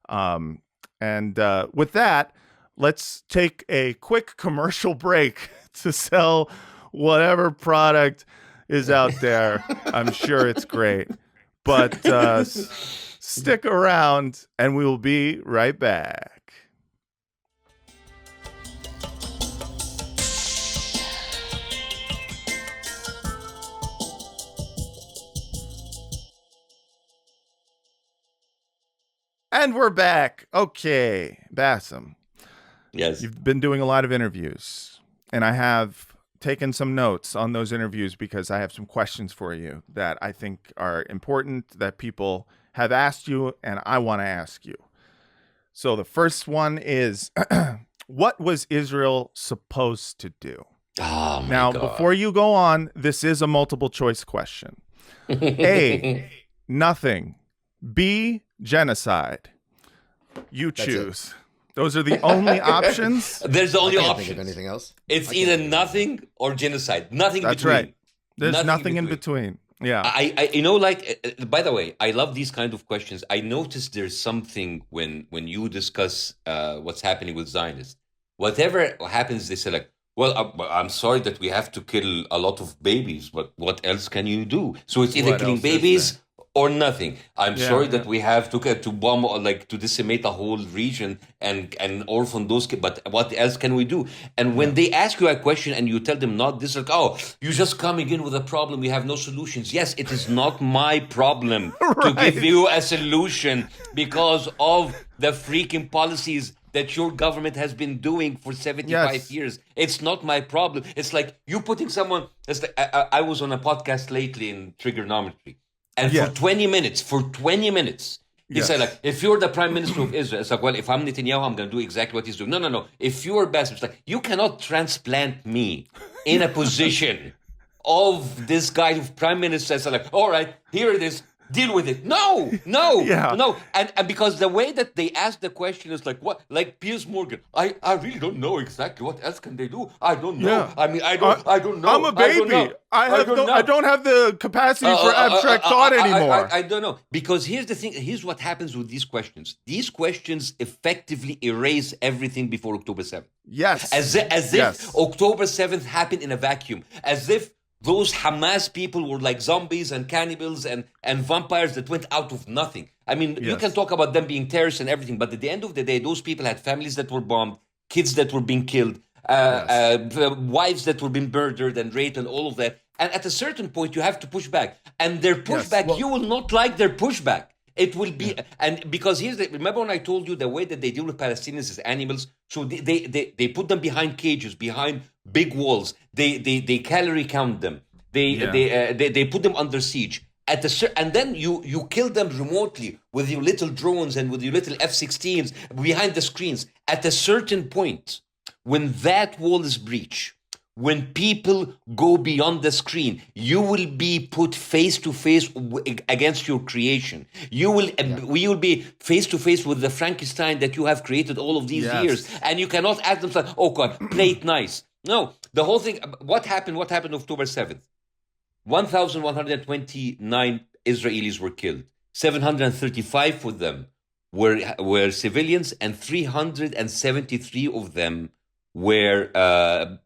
With that, let's take a quick commercial break to sell whatever product is out there. I'm sure it's great. But stick around and we will be right back. And we're back. Okay, Bassem. Yes. You've been doing a lot of interviews, and I have taken some notes on those interviews because I have some questions for you that I think are important that people have asked you and I want to ask you. So the first one is, what was Israel supposed to do? Oh, my now, God. Before you go on, this is a multiple choice question. A, nothing. B, genocide. You choose. Those are the only options. There's the only I can't option. think of anything else. It's either nothing or genocide. Nothing That's between. right. There's nothing in between. Yeah. By the way, I love these kind of questions. I noticed there's something when you discuss what's happening with Zionists. Whatever happens, they say like, well, I'm sorry that we have to kill a lot of babies, but what else can you do? So it's either killing babies or nothing. I'm sorry that we have to bomb or to decimate a whole region and orphan those kids, but what else can we do? And when they ask you a question and you tell them not this, like, oh, you're just coming in with a problem, we have no solutions. Yes, it is not my problem to give you a solution because of the freaking policies that your government has been doing for 75 years. It's not my problem. It's like you putting someone. It's like, I was on a podcast lately in Trigonometry. And for 20 minutes, he said, like, if you're the prime minister of Israel, it's like, well, if I'm Netanyahu, I'm going to do exactly what he's doing. No. If you're Bassem, it's like, you cannot transplant me in a position of this guy who prime minister says, like, all right, here it is. Deal with it. No. And because the way that they ask the question is like, what? Like Piers Morgan. I really don't know exactly what else can they do. I don't know. Yeah. I mean, I don't know. I'm a baby. I don't have the capacity for abstract thought anymore. I don't know. Because here's the thing. Here's what happens with these questions. These questions effectively erase everything before October 7th. Yes. As if October 7th happened in a vacuum. As if Those Hamas people were like zombies and cannibals and vampires that went out of nothing. I mean, you can talk about them being terrorists and everything, but at the end of the day, those people had families that were bombed, kids that were being killed, wives that were being murdered and raped and all of that. And at a certain point, you have to push back. And their pushback, you will not like their pushback. It will be, and because remember when I told you the way that they deal with Palestinians is animals? So they put them behind cages, behind big walls. They calorie count them. They put them under siege. And then you kill them remotely with your little drones and with your little F-16s behind the screens. At a certain point, when that wall is breached, when people go beyond the screen, you will be put face to face against your creation. We will be face to face with the Frankenstein that you have created all of these years, and you cannot ask them, "Oh God, play it nice." No, the whole thing. What happened? What happened October 7th? 1,129 Israelis were killed. 735 of them were civilians, and 373 of them were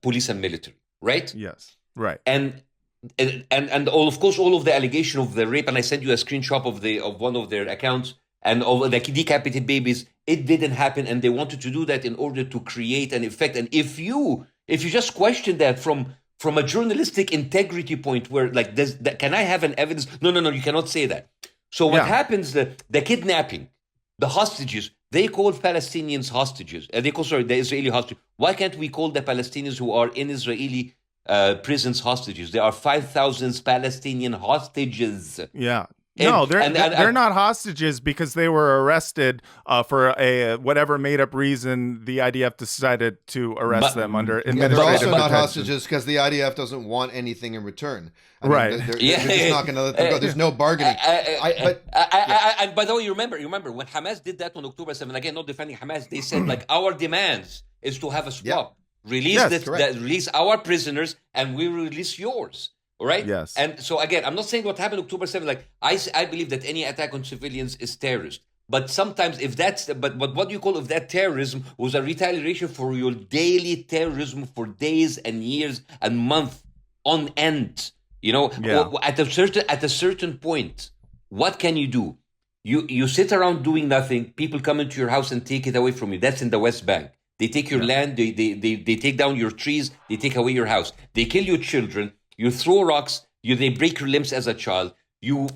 police and military, right? Yes, right. And of course, all of the allegation of the rape, and I sent you a screenshot of one of their accounts, and of the decapitated babies. It didn't happen, and they wanted to do that in order to create an effect. And if you just question that from a journalistic integrity point, where like can I have an evidence? No, you cannot say that. So what happens? The kidnapping, the hostages. They call Palestinians hostages. The Israeli hostages. Why can't we call the Palestinians who are in Israeli prisons hostages? There are 5,000 Palestinian hostages. Yeah. No, they're not hostages because they were arrested for a whatever made-up reason the IDF decided to arrest them under administrative they're also not detention. hostages because the IDF doesn't want anything in return. I Right. mean, they're just not going to let them go. There's no bargaining. And by the way, you remember when Hamas did that on October 7th, again, not defending Hamas, they said, like, our demands is to have a swap. Release our prisoners and we release yours. All right? Yes. And so, again, I'm not saying what happened October 7th. Like, I believe that any attack on civilians is terrorist. But sometimes if what do you call if that terrorism was a retaliation for your daily terrorism for days and years and months on end? You know, at a certain point, what can you do? You sit around doing nothing. People come into your house and take it away from you. That's in the West Bank. They take your land. They take down your trees. They take away your house. They kill your children. You throw rocks. They break your limbs as a child. You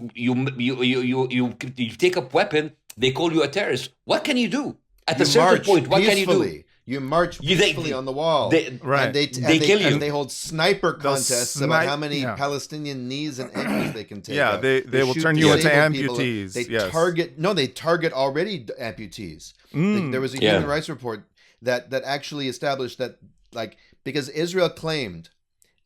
take up weapon. They call you a terrorist. What can you do? At a certain point, what can you do? You march peacefully on the wall. Right. And they kill you. And they hold sniper contests about how many Palestinian knees and ankles they can take. Yeah, out. they will turn you into amputees. They target already amputees. There was a human rights report that actually established that, like, because Israel claimed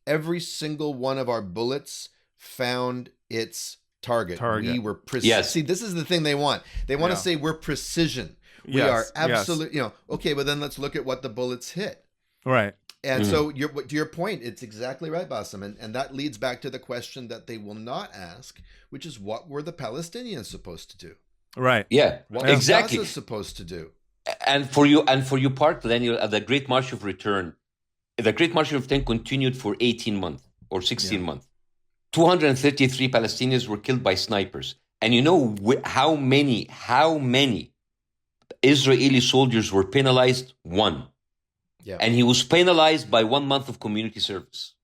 every single one of our bullets found its target. We were precise. Yes. See, this is the thing they want. They want to say we're precision. We are absolute, okay, but then let's look at what the bullets hit. Right. And so to your point, it's exactly right, Bassem. And that leads back to the question that they will not ask, which is what were the Palestinians supposed to do? Right. Yeah, what was Gaza supposed to do? And for you part, Daniel, the Great March of Return, continued for 18 months or 16 months. 233 Palestinians were killed by snipers. And you know how many Israeli soldiers were penalized? One. Yeah. And he was penalized by 1 month of community service.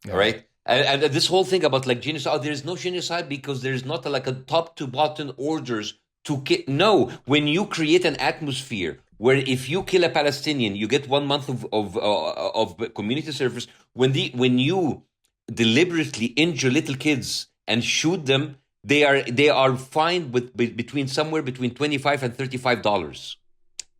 Yeah. All right? And this whole thing about like genocide, there is no genocide because there is not a top to bottom orders to kill. No, when you create an atmosphere where if you kill a Palestinian, you get 1 month of community service. When you deliberately injure little kids and shoot them, they are fined between $25 and $35.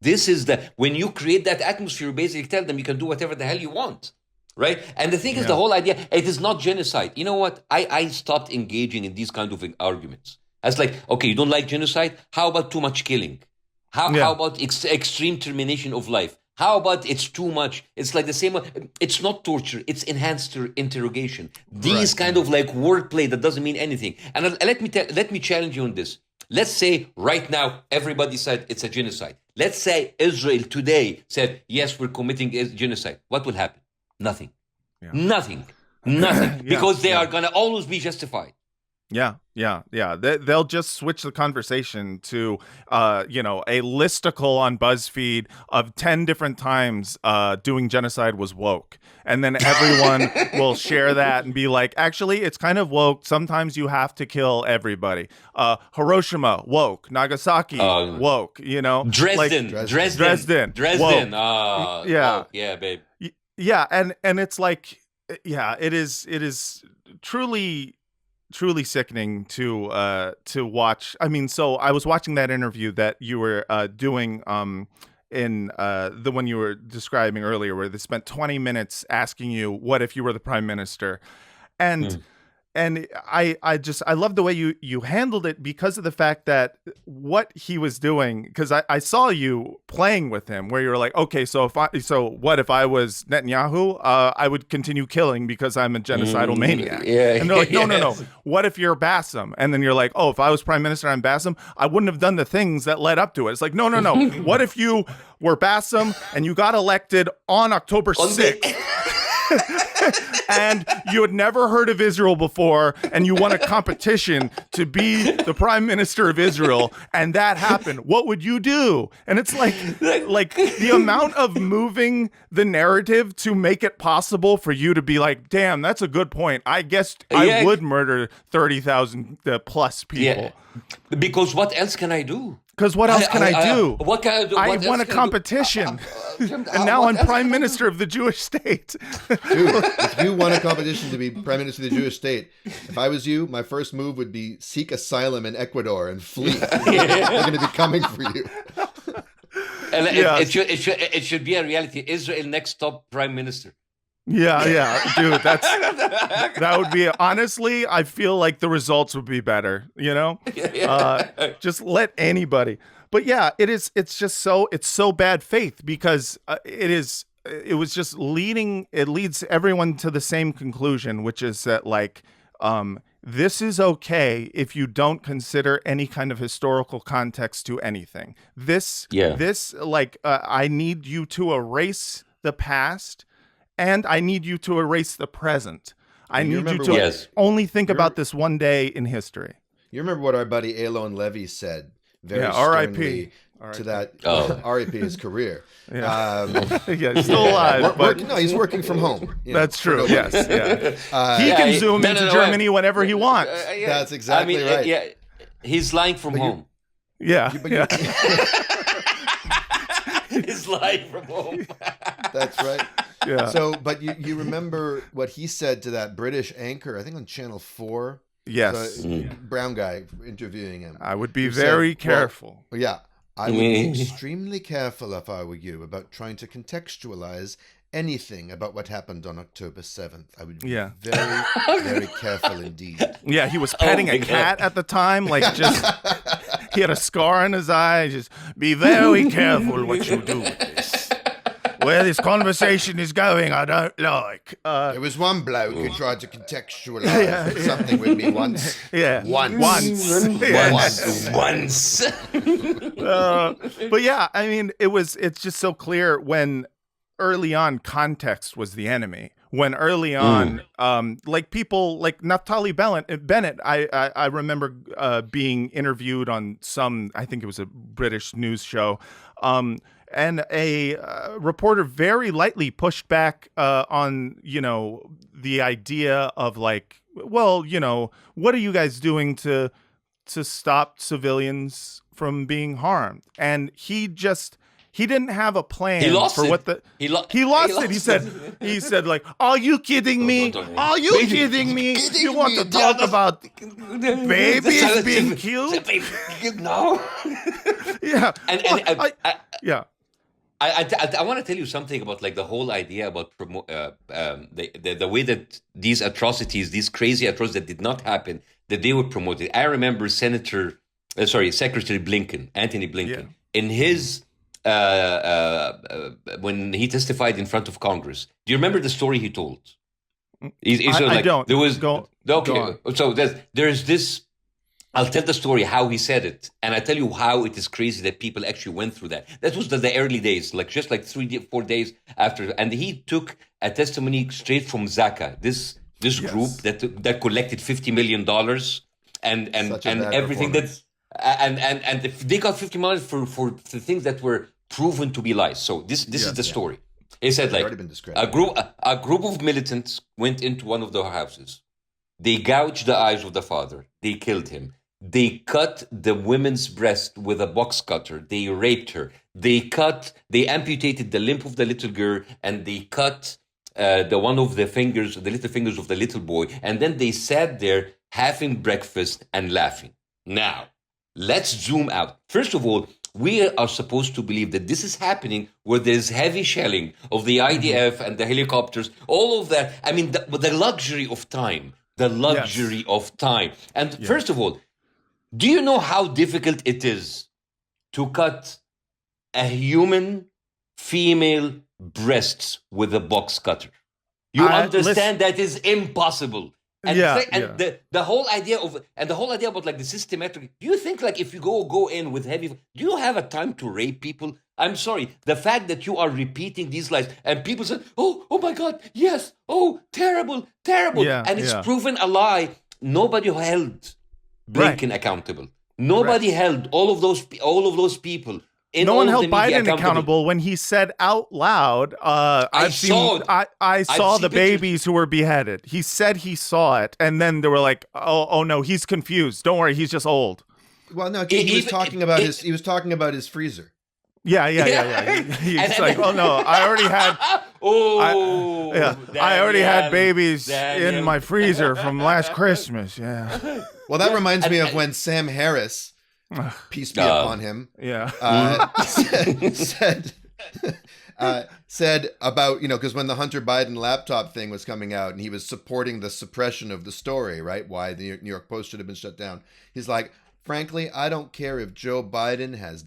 This is when you create that atmosphere, you basically tell them you can do whatever the hell you want, right? And the thing is, the whole idea, it is not genocide. You know what? I stopped engaging in these kind of arguments. I was like, okay, you don't like genocide? How about too much killing? How about extreme termination of life? How about it's too much? It's like the same. It's not torture. It's enhanced interrogation. These kind of like wordplay that doesn't mean anything. And let me challenge you on this. Let's say right now everybody said it's a genocide. Let's say Israel today said yes, we're committing genocide. What will happen? Nothing. Yeah. Nothing. Nothing. Because they yeah. are going to always be justified. Yeah. They'll just switch the conversation to, a listicle on BuzzFeed of 10 different times doing genocide was woke. And then everyone will share that and be like, actually, it's kind of woke. Sometimes you have to kill everybody. Hiroshima, woke. Nagasaki, woke. Dresden. Woke. Woke. Yeah, babe. Yeah, and it's like, it is truly sickening to watch. I mean, so I was watching that interview that you were doing in the one you were describing earlier, where they spent 20 minutes asking you, what if you were the prime minister? And I love the way you handled it, because of the fact that what he was doing, because I saw you playing with him where you were like, okay, so what if I was Netanyahu? I would continue killing because I'm a genocidal maniac. Yeah, and they're like, no. What if you're Bassam? And then you're like, oh, if I was prime minister, I'm Bassam. I wouldn't have done the things that led up to it. It's like, no. What if you were Bassam and you got elected on October 6th? And you had never heard of Israel before, and you won a competition to be the prime minister of Israel, and that happened. What would you do? And it's like the amount of moving the narrative to make it possible for you to be like, damn, that's a good point. I guess I would murder 30,000 plus people. Yeah. Because what else can I do? Because what else can I do? What can I do? I won a competition, and now I'm prime minister of the Jewish state. Dude, if you won a competition to be prime minister of the Jewish state, if I was you, my first move would be seek asylum in Ecuador and flee. They're going to be coming for you. And it should be a reality. Israel next top prime minister. Yeah, dude, that would be, honestly, I feel like the results would be better, just let anybody. But yeah, it's so bad faith, because it leads everyone to the same conclusion, which is that like, this is okay if you don't consider any kind of historical context to anything. I need you to erase the past, and I need you to erase the present. I need you to only think about this one day in history. You remember what our buddy Elon Levy said very R.I.P. to that. R.I.P. his career. He's still alive. But he's working from home. That's true. Yes. Yeah. He can zoom into Germany whenever he wants. That's exactly right. Yeah, he's lying from home. He's lying from home. That's right. Yeah. So, but you remember what he said to that British anchor, I think on Channel 4? Yes. Brown guy interviewing him. I would be very careful. I would be extremely careful if I were you about trying to contextualize anything about what happened on October 7th. I would be very, very careful indeed. Yeah, he was petting a cat at the time, he had a scar on his eye. Just be very careful what you do with this. Where this conversation is going, I don't like. There was one bloke who tried to contextualize something with me once. Yeah. Once. But yeah, I mean, it's just so clear when early on context was the enemy. When early on, people like Naftali Bennett, I remember being interviewed on I think it was a British news show, and a reporter very lightly pushed back on, the idea of like, well, what are you guys doing to stop civilians from being harmed? And he didn't have a plan He lost it. He said like, are you kidding me? Are you kidding me? You want to talk about babies being killed? No. Yeah. I want to tell you something about like the whole idea about the way that these atrocities, these crazy atrocities that did not happen, that they were promoted. I remember Secretary Blinken, Anthony Blinken, in his when he testified in front of Congress. Do you remember the story he told? I don't. There was go on. So there's this. I'll tell the story how he said it, and I tell you how it is crazy that people actually went through that. That was the early days, just 4 days after, and he took a testimony straight from Zaka, this This group that collected $50 million and everything that and they got $50 million for the things that were proven to be lies. So this is the story. It said like a group of militants went into one of the houses. They gouged the eyes of the father. They killed him. They cut the woman's breast with a box cutter. They raped her. They amputated the limb of the little girl, and they cut the little fingers of the little boy. And then they sat there having breakfast and laughing. Now, let's zoom out. First of all, we are supposed to believe that this is happening where there's heavy shelling of the IDF and the helicopters, all of that. I mean, the luxury of time. The luxury of time. And first of all, do you know how difficult it is to cut a human female breasts with a box cutter? You understand that is impossible. And the whole idea about like the systematic. Do you think like if you go in with heavy, do you have a time to rape people? I'm sorry. The fact that you are repeating these lies and people say, "Oh my God, yes, oh terrible, and it's proven a lie." Nobody held Blinken accountable. Nobody held all of those people. No one held Biden accountable when he said out loud, I saw the babies who were beheaded. He said he saw it, and then they were like, oh no, he's confused. Don't worry, he's just old. Well, no, he was talking about his freezer. Yeah. He's like, oh no, I already had. I already had babies in my freezer from last Christmas. Yeah. Well, that reminds me of when Sam Harris, peace be upon him, said about, because when the Hunter Biden laptop thing was coming out and he was supporting the suppression of the story, right? Why the New York Post should have been shut down. He's like, frankly, I don't care if Joe Biden has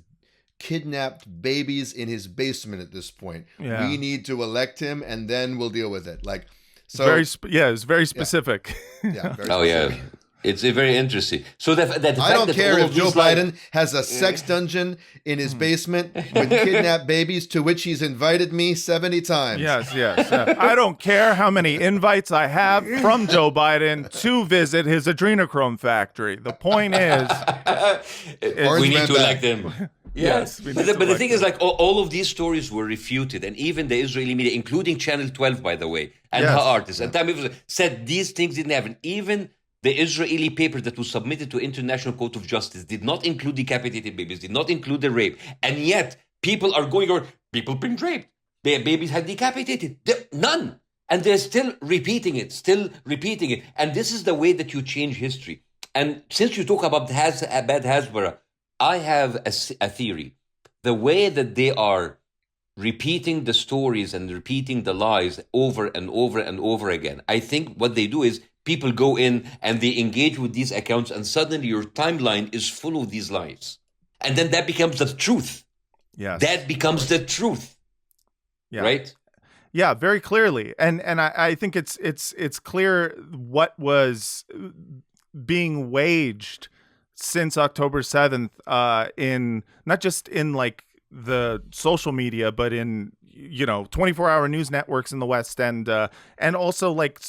kidnapped babies in his basement at this point. Yeah. We need to elect him and then we'll deal with it. Like, so it's very specific. Yeah. Very specific. It's very interesting. So that I don't care if Joe Biden has a sex dungeon in his basement with kidnapped babies, to which he's invited me 70 times. Yes. I don't care how many invites I have from Joe Biden to visit his adrenochrome factory. The point is, we need to elect him. Yes, but the thing is, like, all of these stories were refuted, and even the Israeli media, including Channel 12, by the way, and her artists, and Time said these things didn't happen. Even the Israeli paper that was submitted to International Court of Justice did not include decapitated babies, did not include the rape, and yet people are going on, people being raped, their babies had decapitated, none, and they're still repeating it, and this is the way that you change history. And since you talk about Bad Hasbara, I have a theory. The way that they are repeating the stories and repeating the lies over and over and over again, I think what they do is people go in and they engage with these accounts, and suddenly your timeline is full of these lies. And then that becomes the truth. Yes. That becomes the truth. Yeah. Right? Yeah, very clearly. And I think it's clear what was being waged since October 7th, in not just in like the social media, but in 24-hour news networks in the West, and also like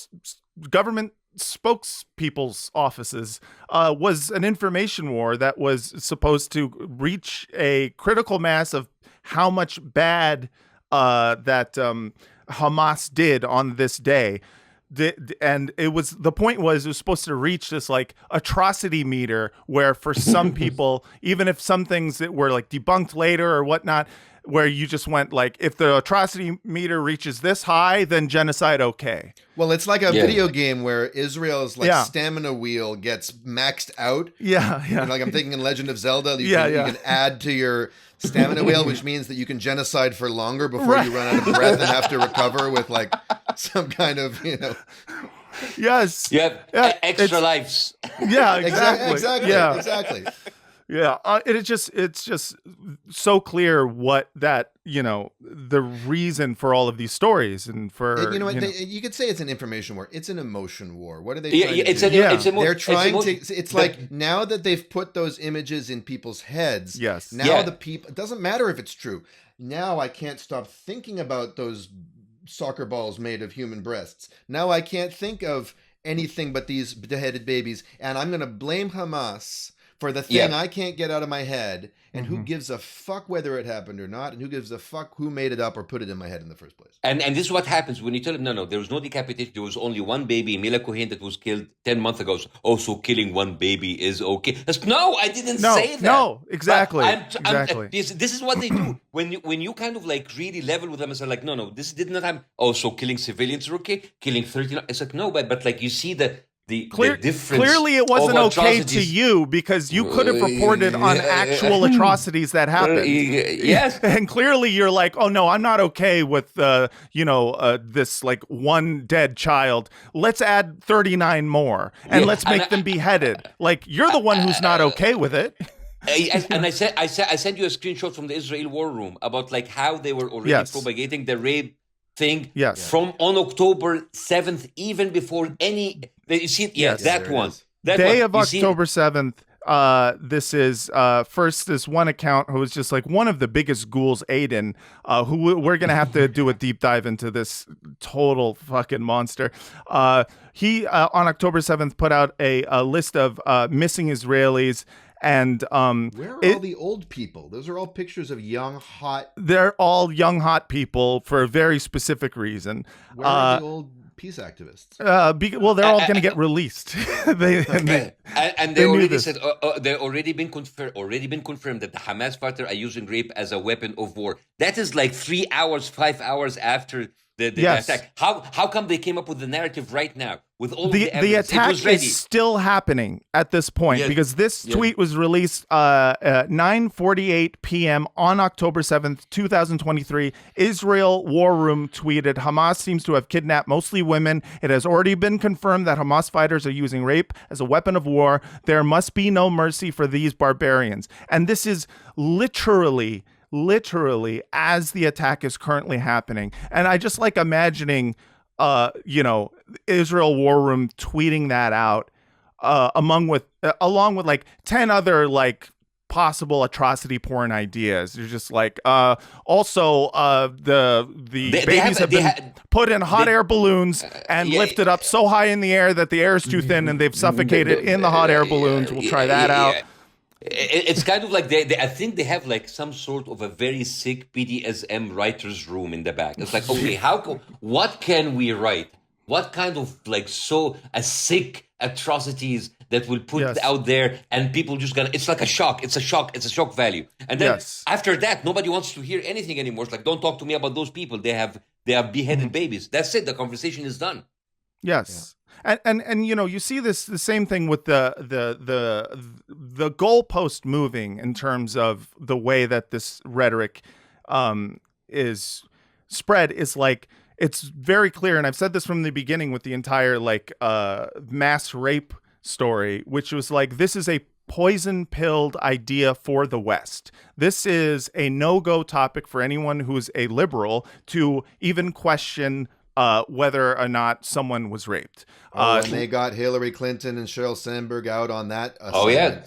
government spokespeople's offices, was an information war that was supposed to reach a critical mass of how much bad that Hamas did on this day. And the point was it was supposed to reach this like atrocity meter where for some people, even if some things that were like debunked later or whatnot, where you just went like, if the atrocity meter reaches this high, then genocide okay. Well, it's like a video game where Israel's like stamina wheel gets maxed out. Yeah. Like I'm thinking in Legend of Zelda, you can add to your stamina wheel, which means that you can genocide for longer before you run out of breath and have to recover with like some kind of, Yes. You have extra lives. Yeah, exactly. Exactly. Yeah, it's just so clear what that, the reason for all of these stories, and for you could say it's an information war. It's an emotion war. What are they trying to do? They're trying to. It's like now that they've put those images in people's heads. Yes. Now the people. It doesn't matter if it's true. Now I can't stop thinking about those soccer balls made of human breasts. Now I can't think of anything but these beheaded babies, and I'm going to blame Hamas for the thing I can't get out of my head, and who gives a fuck whether it happened or not, and who gives a fuck who made it up or put it in my head in the first place. And this is what happens when you tell them, no, there was no decapitation. There was only one baby, Mila Cohen, that was killed 10 months ago. So killing one baby is okay. No, I didn't say that. No, exactly. Exactly. This is what they do. When you kind of like really level with them and say like, no, this did not happen. Oh, so killing civilians are okay? Killing 13, it's like, no, but like you see the difference. Clearly, it wasn't okay to you because you could have reported on actual atrocities that happened. Yes, and clearly you're like, oh no, I'm not okay with this like one dead child. Let's add 39 more and let's make them beheaded. Like you're the one who's not okay with it. And I sent you a screenshot from the Israel war room about like how they were already propagating the rape thing from on October 7th, even before any. You see, that one. That day one. of October 7th. This is first this one account who was just like one of the biggest ghouls, Aiden, who we're gonna have to do a deep dive into this total fucking monster. He on October 7th put out a list of missing Israelis. And where are all the old people? Those are all pictures of young, hot. They're all young, hot people for a very specific reason. Where are the old peace activists? Well, they're all going to get released. they already said they already been confirmed that the Hamas fighters are using rape as a weapon of war. That is like 3 hours, 5 hours after the attack. How come they came up with the narrative right now with all the evidence? The attack is still happening at this point because this tweet was released 9:48 p.m. on October 7th, 2023. Israel War Room tweeted, Hamas seems to have kidnapped mostly women. It has already been confirmed that Hamas fighters are using rape as a weapon of war. There must be no mercy for these barbarians. And this is literally as the attack is currently happening. And I just like imagining Israel War Room tweeting that out along with like 10 other like possible atrocity porn ideas. You're just like also the babies have been put in hot air balloons and lifted up so high in the air that the air is too thin and they've suffocated in the hot air balloons. We'll try that out. It's kind of like I think they have like some sort of a very sick BDSM writer's room in the back. It's like, okay, what can we write? What kind of like sick atrocities that will put out there and people just gonna, it's like a shock. It's a shock value. And then after that, nobody wants to hear anything anymore. It's like, don't talk to me about those people. They have beheaded babies. That's it. The conversation is done. Yes. And you see the same thing with the goalpost moving in terms of the way that this rhetoric is spread is like, it's very clear, and I've said this from the beginning with the entire like mass rape story, which was like, this is a poison-pilled idea for the West. This is a no-go topic for anyone who's a liberal to even question whether or not someone was raped. And they got Hillary Clinton and Sheryl Sandberg out on that.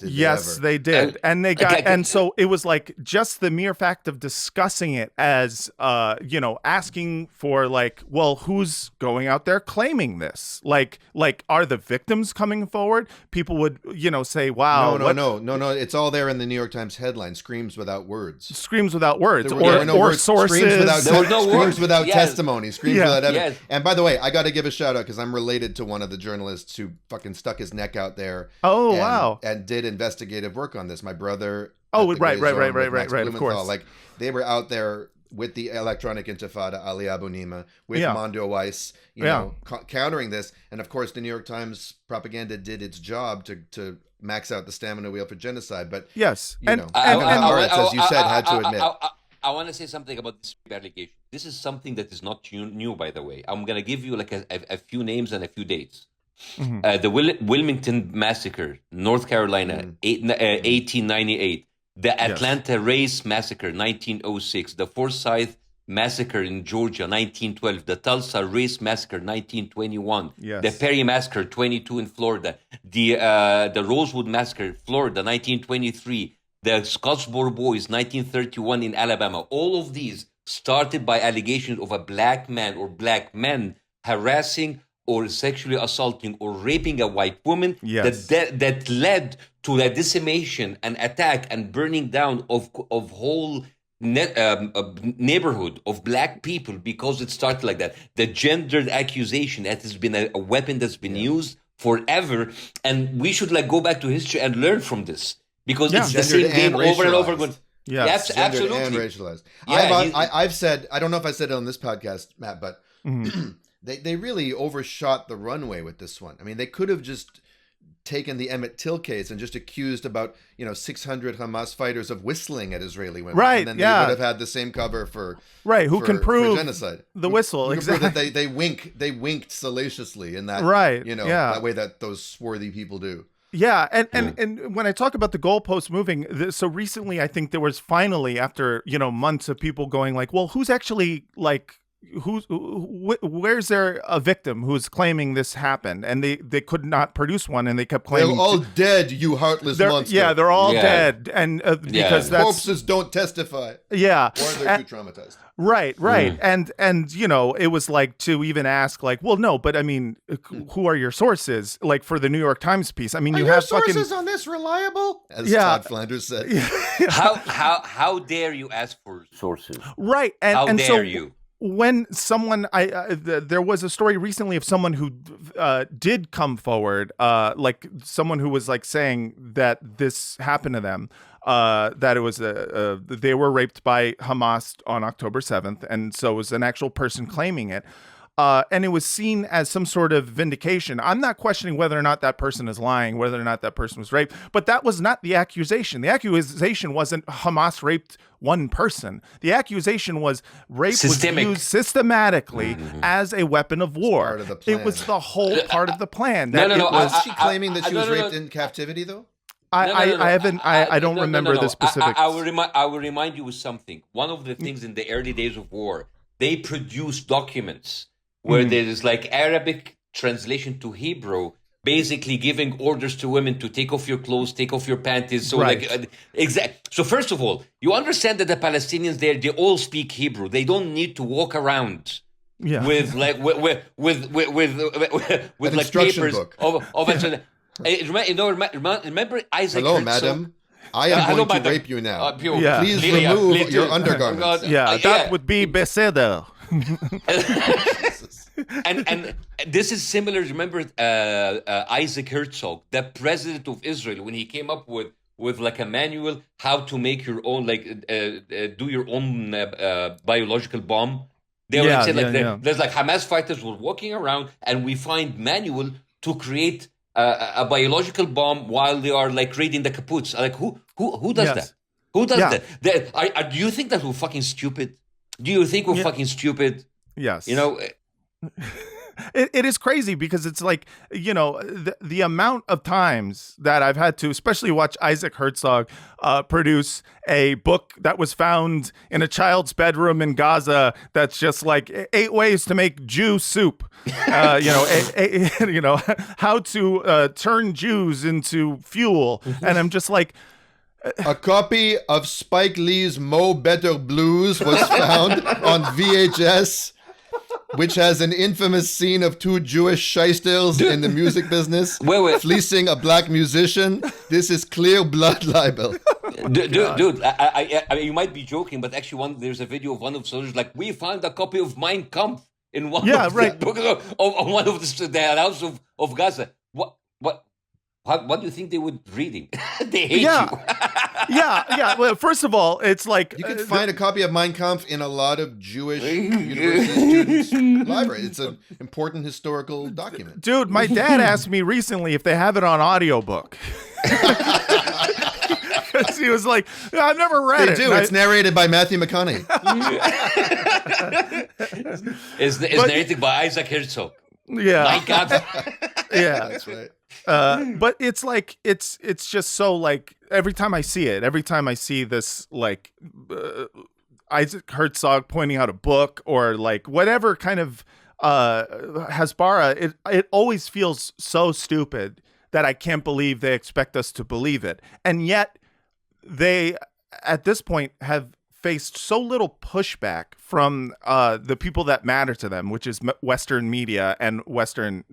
Yes, they did. And they got, and so it was like just the mere fact of discussing it as, asking for like, well, who's going out there claiming this? Like, are the victims coming forward? People would, say, wow. No. It's all there in the New York Times headline, screams without words. Screams without words. There were no words. Sources. Screams without testimony. Screams without evidence. And by the way, I got to give a shout out because I'm related to one of the journalists who fucking stuck his neck out there. And did investigative work on this. My brother. Right. Of course. Like they were out there with the electronic intifada, Ali Abu Nima, with Mondo Weiss, countering this. And of course, the New York Times propaganda did its job to max out the stamina wheel for genocide. But yes, as you said, had to admit. I want to say something about this allegation. This is something that is not new, by the way. I'm going to give you like a few names and a few dates. Mm-hmm. The Wilmington Massacre, North Carolina, 1898. The Atlanta Race Massacre, 1906. The Forsyth Massacre in Georgia, 1912. The Tulsa Race Massacre, 1921. Yes. The Perry Massacre, 22 in Florida. The Rosewood Massacre, Florida, 1923. The Scottsboro Boys, 1931 in Alabama. All of these started by allegations of a black man or black men harassing or sexually assaulting or raping a white woman, Yes. that led to the decimation and attack and burning down of whole neighborhood of black people, because it started like that. The gendered accusation that has been a weapon that's been used forever, and we should go back to history and learn from this, because it's the same game over and over again. Yes. Gendered absolutely. and racialized. Yeah, I've said, I don't know if I said it on this podcast, Matt, but they really overshot the runway with this one. I mean, they could have just taken the Emmett Till case and just accused about 600 Hamas fighters of whistling at Israeli women, Right? And then they would have had the same cover for Who can prove genocide? The whistle? Who can Exactly. prove that they winked salaciously in that that way that those swarthy people do. Yeah, and when I talk about the goalpost moving, so recently I think there was finally, after months of people going well, who's actually where's there a victim who's claiming this happened, and they could not produce one, and they kept claiming they're all dead, you heartless monster. Yeah, they're all dead, and because that's corpses don't testify. Yeah, or they're too traumatized. Right. And it was to even ask well, no, but I mean, who are your sources? For the New York Times piece, I mean, you have sources on this reliable? As Todd Flanders said. How dare you ask for sources? Right. How dare so you? When someone, there was a story recently of someone who did come forward, someone who was saying that this happened to them, that it was they were raped by Hamas on October 7th, and so it was an actual person claiming it. And it was seen as some sort of vindication. I'm not questioning whether or not that person is lying, whether or not that person was raped, but that was not the accusation. The accusation wasn't Hamas raped one person. The accusation was rape was used systematically as a weapon of war. Part of the plan. It was the whole part of the plan. Was she claiming that she was raped in captivity, though? I don't remember the specifics. I will remind you of something. One of the things in the early days of war, they produced documents where there is Arabic translation to Hebrew, basically giving orders to women to take off your clothes, take off your panties. So So first of all, you understand that the Palestinians there, they all speak Hebrew. They don't need to walk around with instruction papers book. Remember Isaac Hello, Herzog? madam. I am going to rape you now. Please remove your undergarments. That would be beseder. and this is similar. Remember Isaac Herzog, the president of Israel, when he came up with a manual how to make your own do your own biological bomb. They were saying there's Hamas fighters were walking around, and we find manual to create a biological bomb while they are raiding the kibbutz. Who does that? Who does that? Do you think that we're fucking stupid? Do you think we're fucking stupid? Yes. It is crazy because it's the amount of times that I've had to, especially watch Isaac Herzog produce a book that was found in a child's bedroom in Gaza that's just 8 ways to make Jew soup. How to turn Jews into fuel. And I'm just a copy of Spike Lee's Mo Better Blues was found on VHS, which has an infamous scene of two Jewish shysters in the music business fleecing a black musician. This is clear blood libel. Dude, I mean, you might be joking, but actually there's a video of one of the soldiers we found a copy of Mein Kampf in one of one of the house of Gaza. What do you think they would reading? They hate you. Yeah. Well, first of all, it's you can find a copy of Mein Kampf in a lot of Jewish university students' libraries. It's an important historical document. Dude, my dad asked me recently if they have it on audiobook. Because he was I've never read it. They do. It's narrated by Matthew McConaughey. It's narrated by Isaac Herzog. Yeah. My God. Yeah. That's right. But it's it's just so every time I see this Isaac Herzog pointing out a book or whatever kind of Hasbara, it always feels so stupid that I can't believe they expect us to believe it. And yet they at this point have faced so little pushback from the people that matter to them, which is Western media and Western,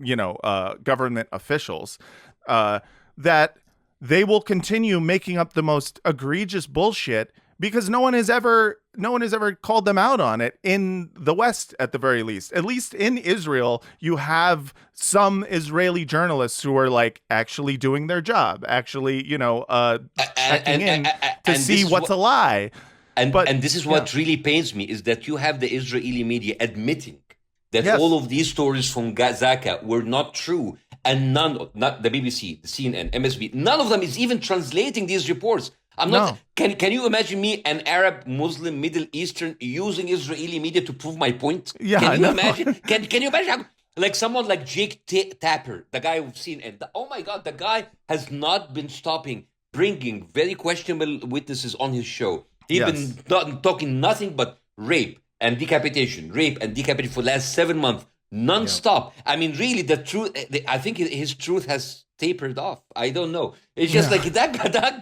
government officials, that they will continue making up the most egregious bullshit because no one has ever called them out on it in the West, at the very least. At least in Israel, you have some Israeli journalists who are like actually doing their job, actually, checking in to see what's a lie. And this is what really pains me, is that you have the Israeli media admitting that all of these stories from Gaza were not true. And not the BBC, the CNN, MSB, none of them is even translating these reports. I'm not. No. Can you imagine me, an Arab, Muslim, Middle Eastern, using Israeli media to prove my point? Yeah, can you imagine? Can you imagine how, like someone like Jake Tapper, the guy we've seen, and oh my God, the guy has not been stopping bringing very questionable witnesses on his show. He's been talking nothing but rape and decapitation for the last 7 months. Non-stop. Yeah. I mean, really, the truth. I think his truth has tapered off. I don't know. It's just like that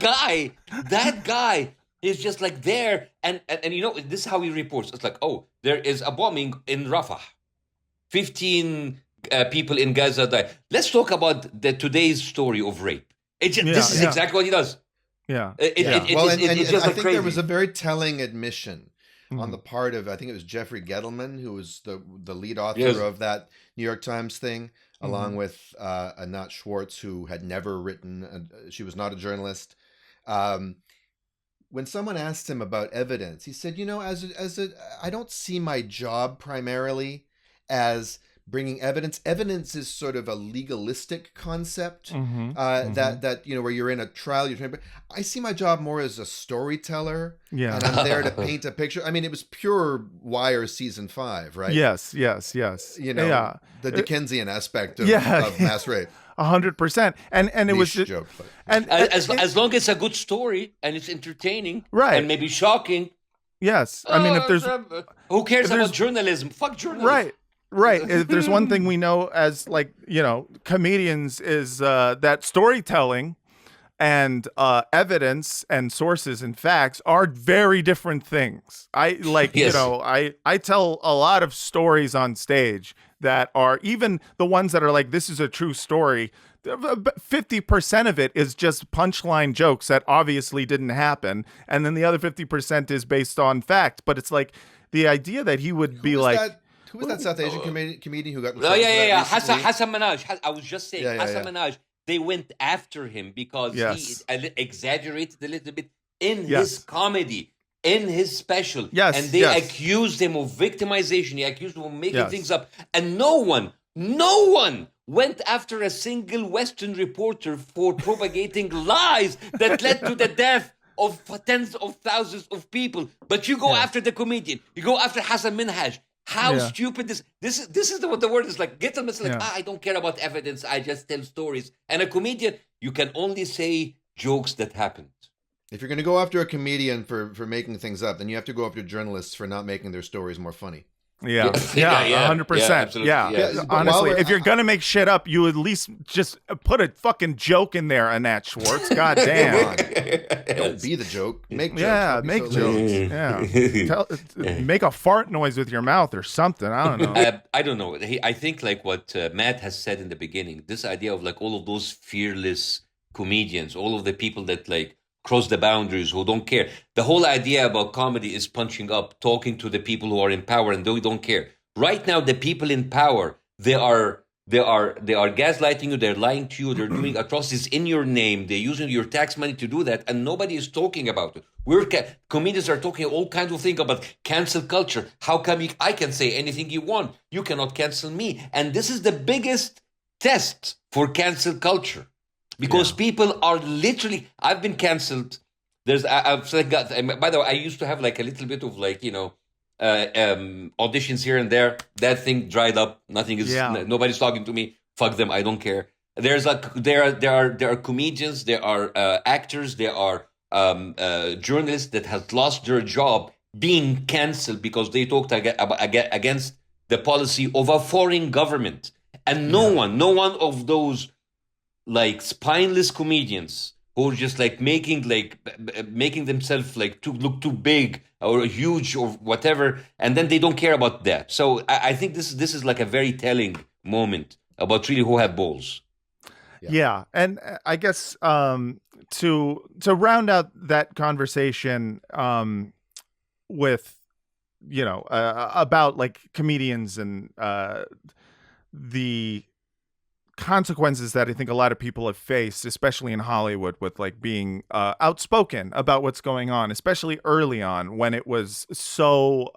guy is just like there, and this is how he reports. It's like, oh, there is a bombing in Rafah. 15 people in Gaza died. Let's talk about today's story of rape. This is exactly what he does. Yeah. It's just I think crazy. There was a very telling admission on the part of, I think it was Jeffrey Gettleman, who was the lead author of that New York Times thing, along with Anat Schwartz, who had never written, she was not a journalist. When someone asked him about evidence, he said, I don't see my job primarily as bringing evidence. Evidence is sort of a legalistic concept that where you're in a trial. I see my job more as a storyteller, and I'm there to paint a picture. I mean, it was pure Wire season 5, right? Yes. The Dickensian aspect of mass rape. 100%, and it was joke, and as long as it's a good story and it's entertaining, right, and maybe shocking. Yes, I mean, if there's who cares about journalism? Fuck journalism. Right. If there's one thing we know as comedians is that storytelling and evidence and sources and facts are very different things. I tell a lot of stories on stage that are, even the ones that are like, this is a true story, 50% of it is just punchline jokes that obviously didn't happen, and then the other 50% is based on fact. But it's like the idea that he would be like, who was that South Asian comedian who got? Hassan Minhaj. I was just saying, Hassan Minhaj. They went after him because he exaggerated a little bit in his comedy, in his special. And they accused him of victimization. He accused him of making things up. And no one went after a single Western reporter for propagating lies that led to the death of tens of thousands of people. But you go after the comedian. You go after Hassan Minhaj. How stupid this is what the word is like. Get them, it's like, I don't care about evidence. I just tell stories. And a comedian, you can only say jokes that happened. If you're going to go after a comedian for making things up, then you have to go after journalists for not making their stories more funny. 100%. Honestly, if you're gonna make shit up, you at least just put a fucking joke in there, Anat Schwartz. God damn. Don't be the joke. Make jokes. Make jokes. Make a fart noise with your mouth or something. I don't know. I don't know. I think like what Matt has said in the beginning, this idea of like all of those fearless comedians, all of the people that like cross the boundaries, who don't care. The whole idea about comedy is punching up, talking to the people who are in power and they don't care. Right now, the people in power, they are gaslighting you, they're lying to you, they're doing atrocities in your name, they're using your tax money to do that, and nobody is talking about it. Comedians are talking all kinds of things about cancel culture. How come I can say anything you want? You cannot cancel me. And this is the biggest test for cancel culture. Because people are literally, I've been canceled. I've got, by the way, I used to have like a little bit of like, auditions here and there. That thing dried up. Nothing is, nobody's talking to me. Fuck them. I don't care. There's like, there are comedians, there are actors, there are journalists that have lost their job being canceled because they talked against the policy of a foreign government. And no one of those like spineless comedians who are just like making themselves like look too big or huge or whatever, and then they don't care about that. So I think this is like a very telling moment about really who have balls. Yeah. And I guess to round out that conversation with, about like comedians and the consequences that I think a lot of people have faced, especially in Hollywood, with like being outspoken about what's going on, especially early on when it was so,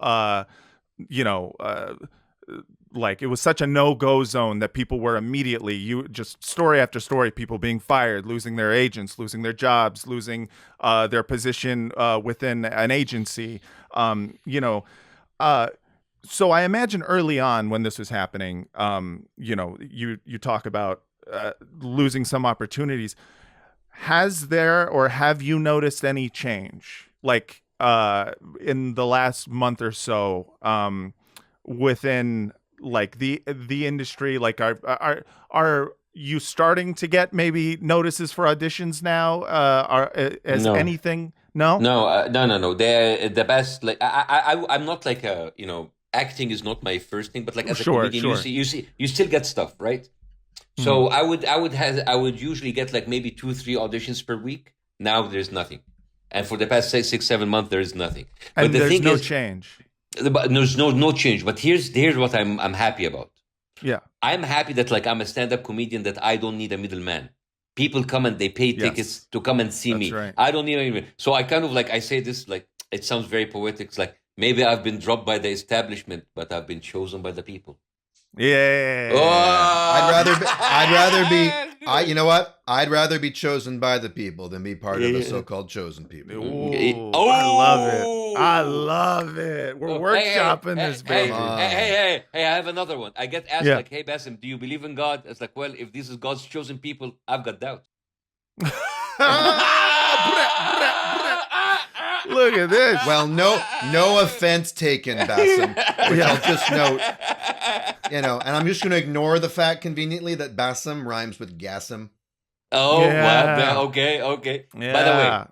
like it was such a no-go zone that people were immediately, just story after story, people being fired, losing their agents, losing their jobs, losing their position within an agency, so I imagine early on when this was happening, you talk about losing some opportunities. Has there or have you noticed any change, like in the last month or so, within like the industry? Like, are you starting to get maybe notices for auditions now? No. Anything? No. No. They're the best. Like I'm not like a acting is not my first thing, but like as a comedian, you still get stuff, right? So I would usually get like maybe 2-3 auditions per week. Now there's nothing, and for the past 6-7 months there is nothing. And but the there's thing no is, change. But there's no change. But here's what I'm happy about. Yeah, I'm happy that like I'm a stand-up comedian, that I don't need a middleman. People come and they pay tickets to come and see me. Right. I don't need anyone. So I kind of like, I say this like, it sounds very poetic. It's like, maybe I've been dropped by the establishment, but I've been chosen by the people. Yeah. Oh! You know what? I'd rather be chosen by the people than be part of the so-called chosen people. Ooh, Oh! I love it. We're workshopping this, baby. Hey, I have another one. I get asked like, hey, Bassem, do you believe in God? It's like, well, if this is God's chosen people, I've got doubts. Look at this. Well, no offense taken, Bassem. Which I'll just note, and I'm just going to ignore the fact conveniently that Bassem rhymes with Gassam. Oh, Yeah. well, okay. Yeah. By the way,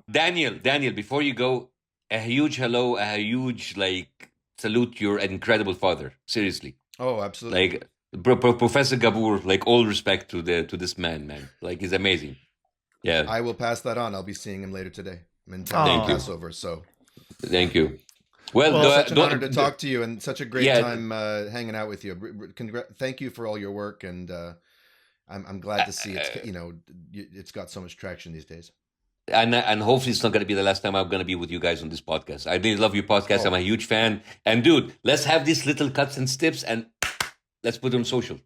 Daniel, before you go, a huge hello, a huge salute your incredible father. Seriously. Oh, absolutely. Like Professor Gabor, like all respect to this man. Like he's amazing. Yeah. I will pass that on. I'll be seeing him later today. I'm in town for Passover, so. Thank you. Well, such an honor to talk to you, and such a great time hanging out with you. Thank you for all your work, and I'm glad to see it's got so much traction these days. And hopefully it's not going to be the last time I'm going to be with you guys on this podcast. I really love your podcast. I'm a huge fan. And dude, let's have these little cuts and snips and let's put them social.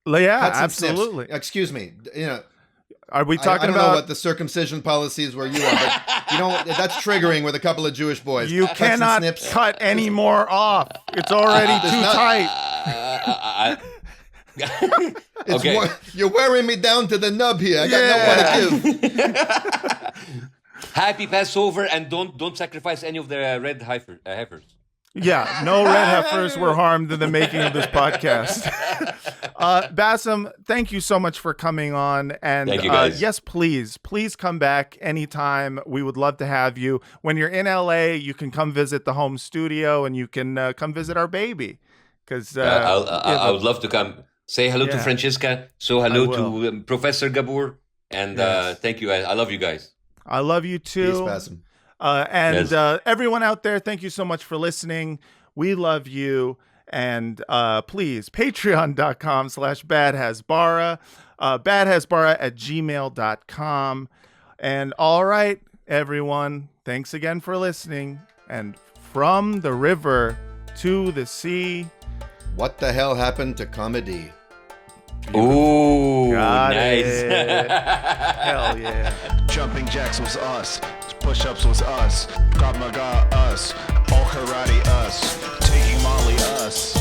Yeah, cuts absolutely. Excuse me. Are we talking I don't about know what the circumcision policies where you are, but that's triggering with a couple of Jewish boys. You Cuts cannot and snips. cut any more off. It's already too tight. Okay. You're wearing me down to the nub here. I got no one to give. Happy Passover, and don't sacrifice any of the red heifers. Yeah, no red heifers were harmed in the making of this podcast. Bassem, thank you so much for coming on. And thank you, guys. Yes, please come back anytime. We would love to have you. When you're in LA, you can come visit the home studio, and you can come visit our baby. Because I would love to come. Say hello to Francesca. So hello to Professor Gabor. And thank you. I love you guys. I love you too. Peace, Bassem. Everyone out there, thank you so much for listening. We love you. And please, patreon.com/Bad Hasbara, badhasbara@gmail.com. And all right, everyone, thanks again for listening. And from the river to the sea. What the hell happened to comedy? Ooh, Got nice. it. Hell yeah. Jumping jacks was us. Push-ups was us. Krav Maga us. All karate us. Taking Molly us.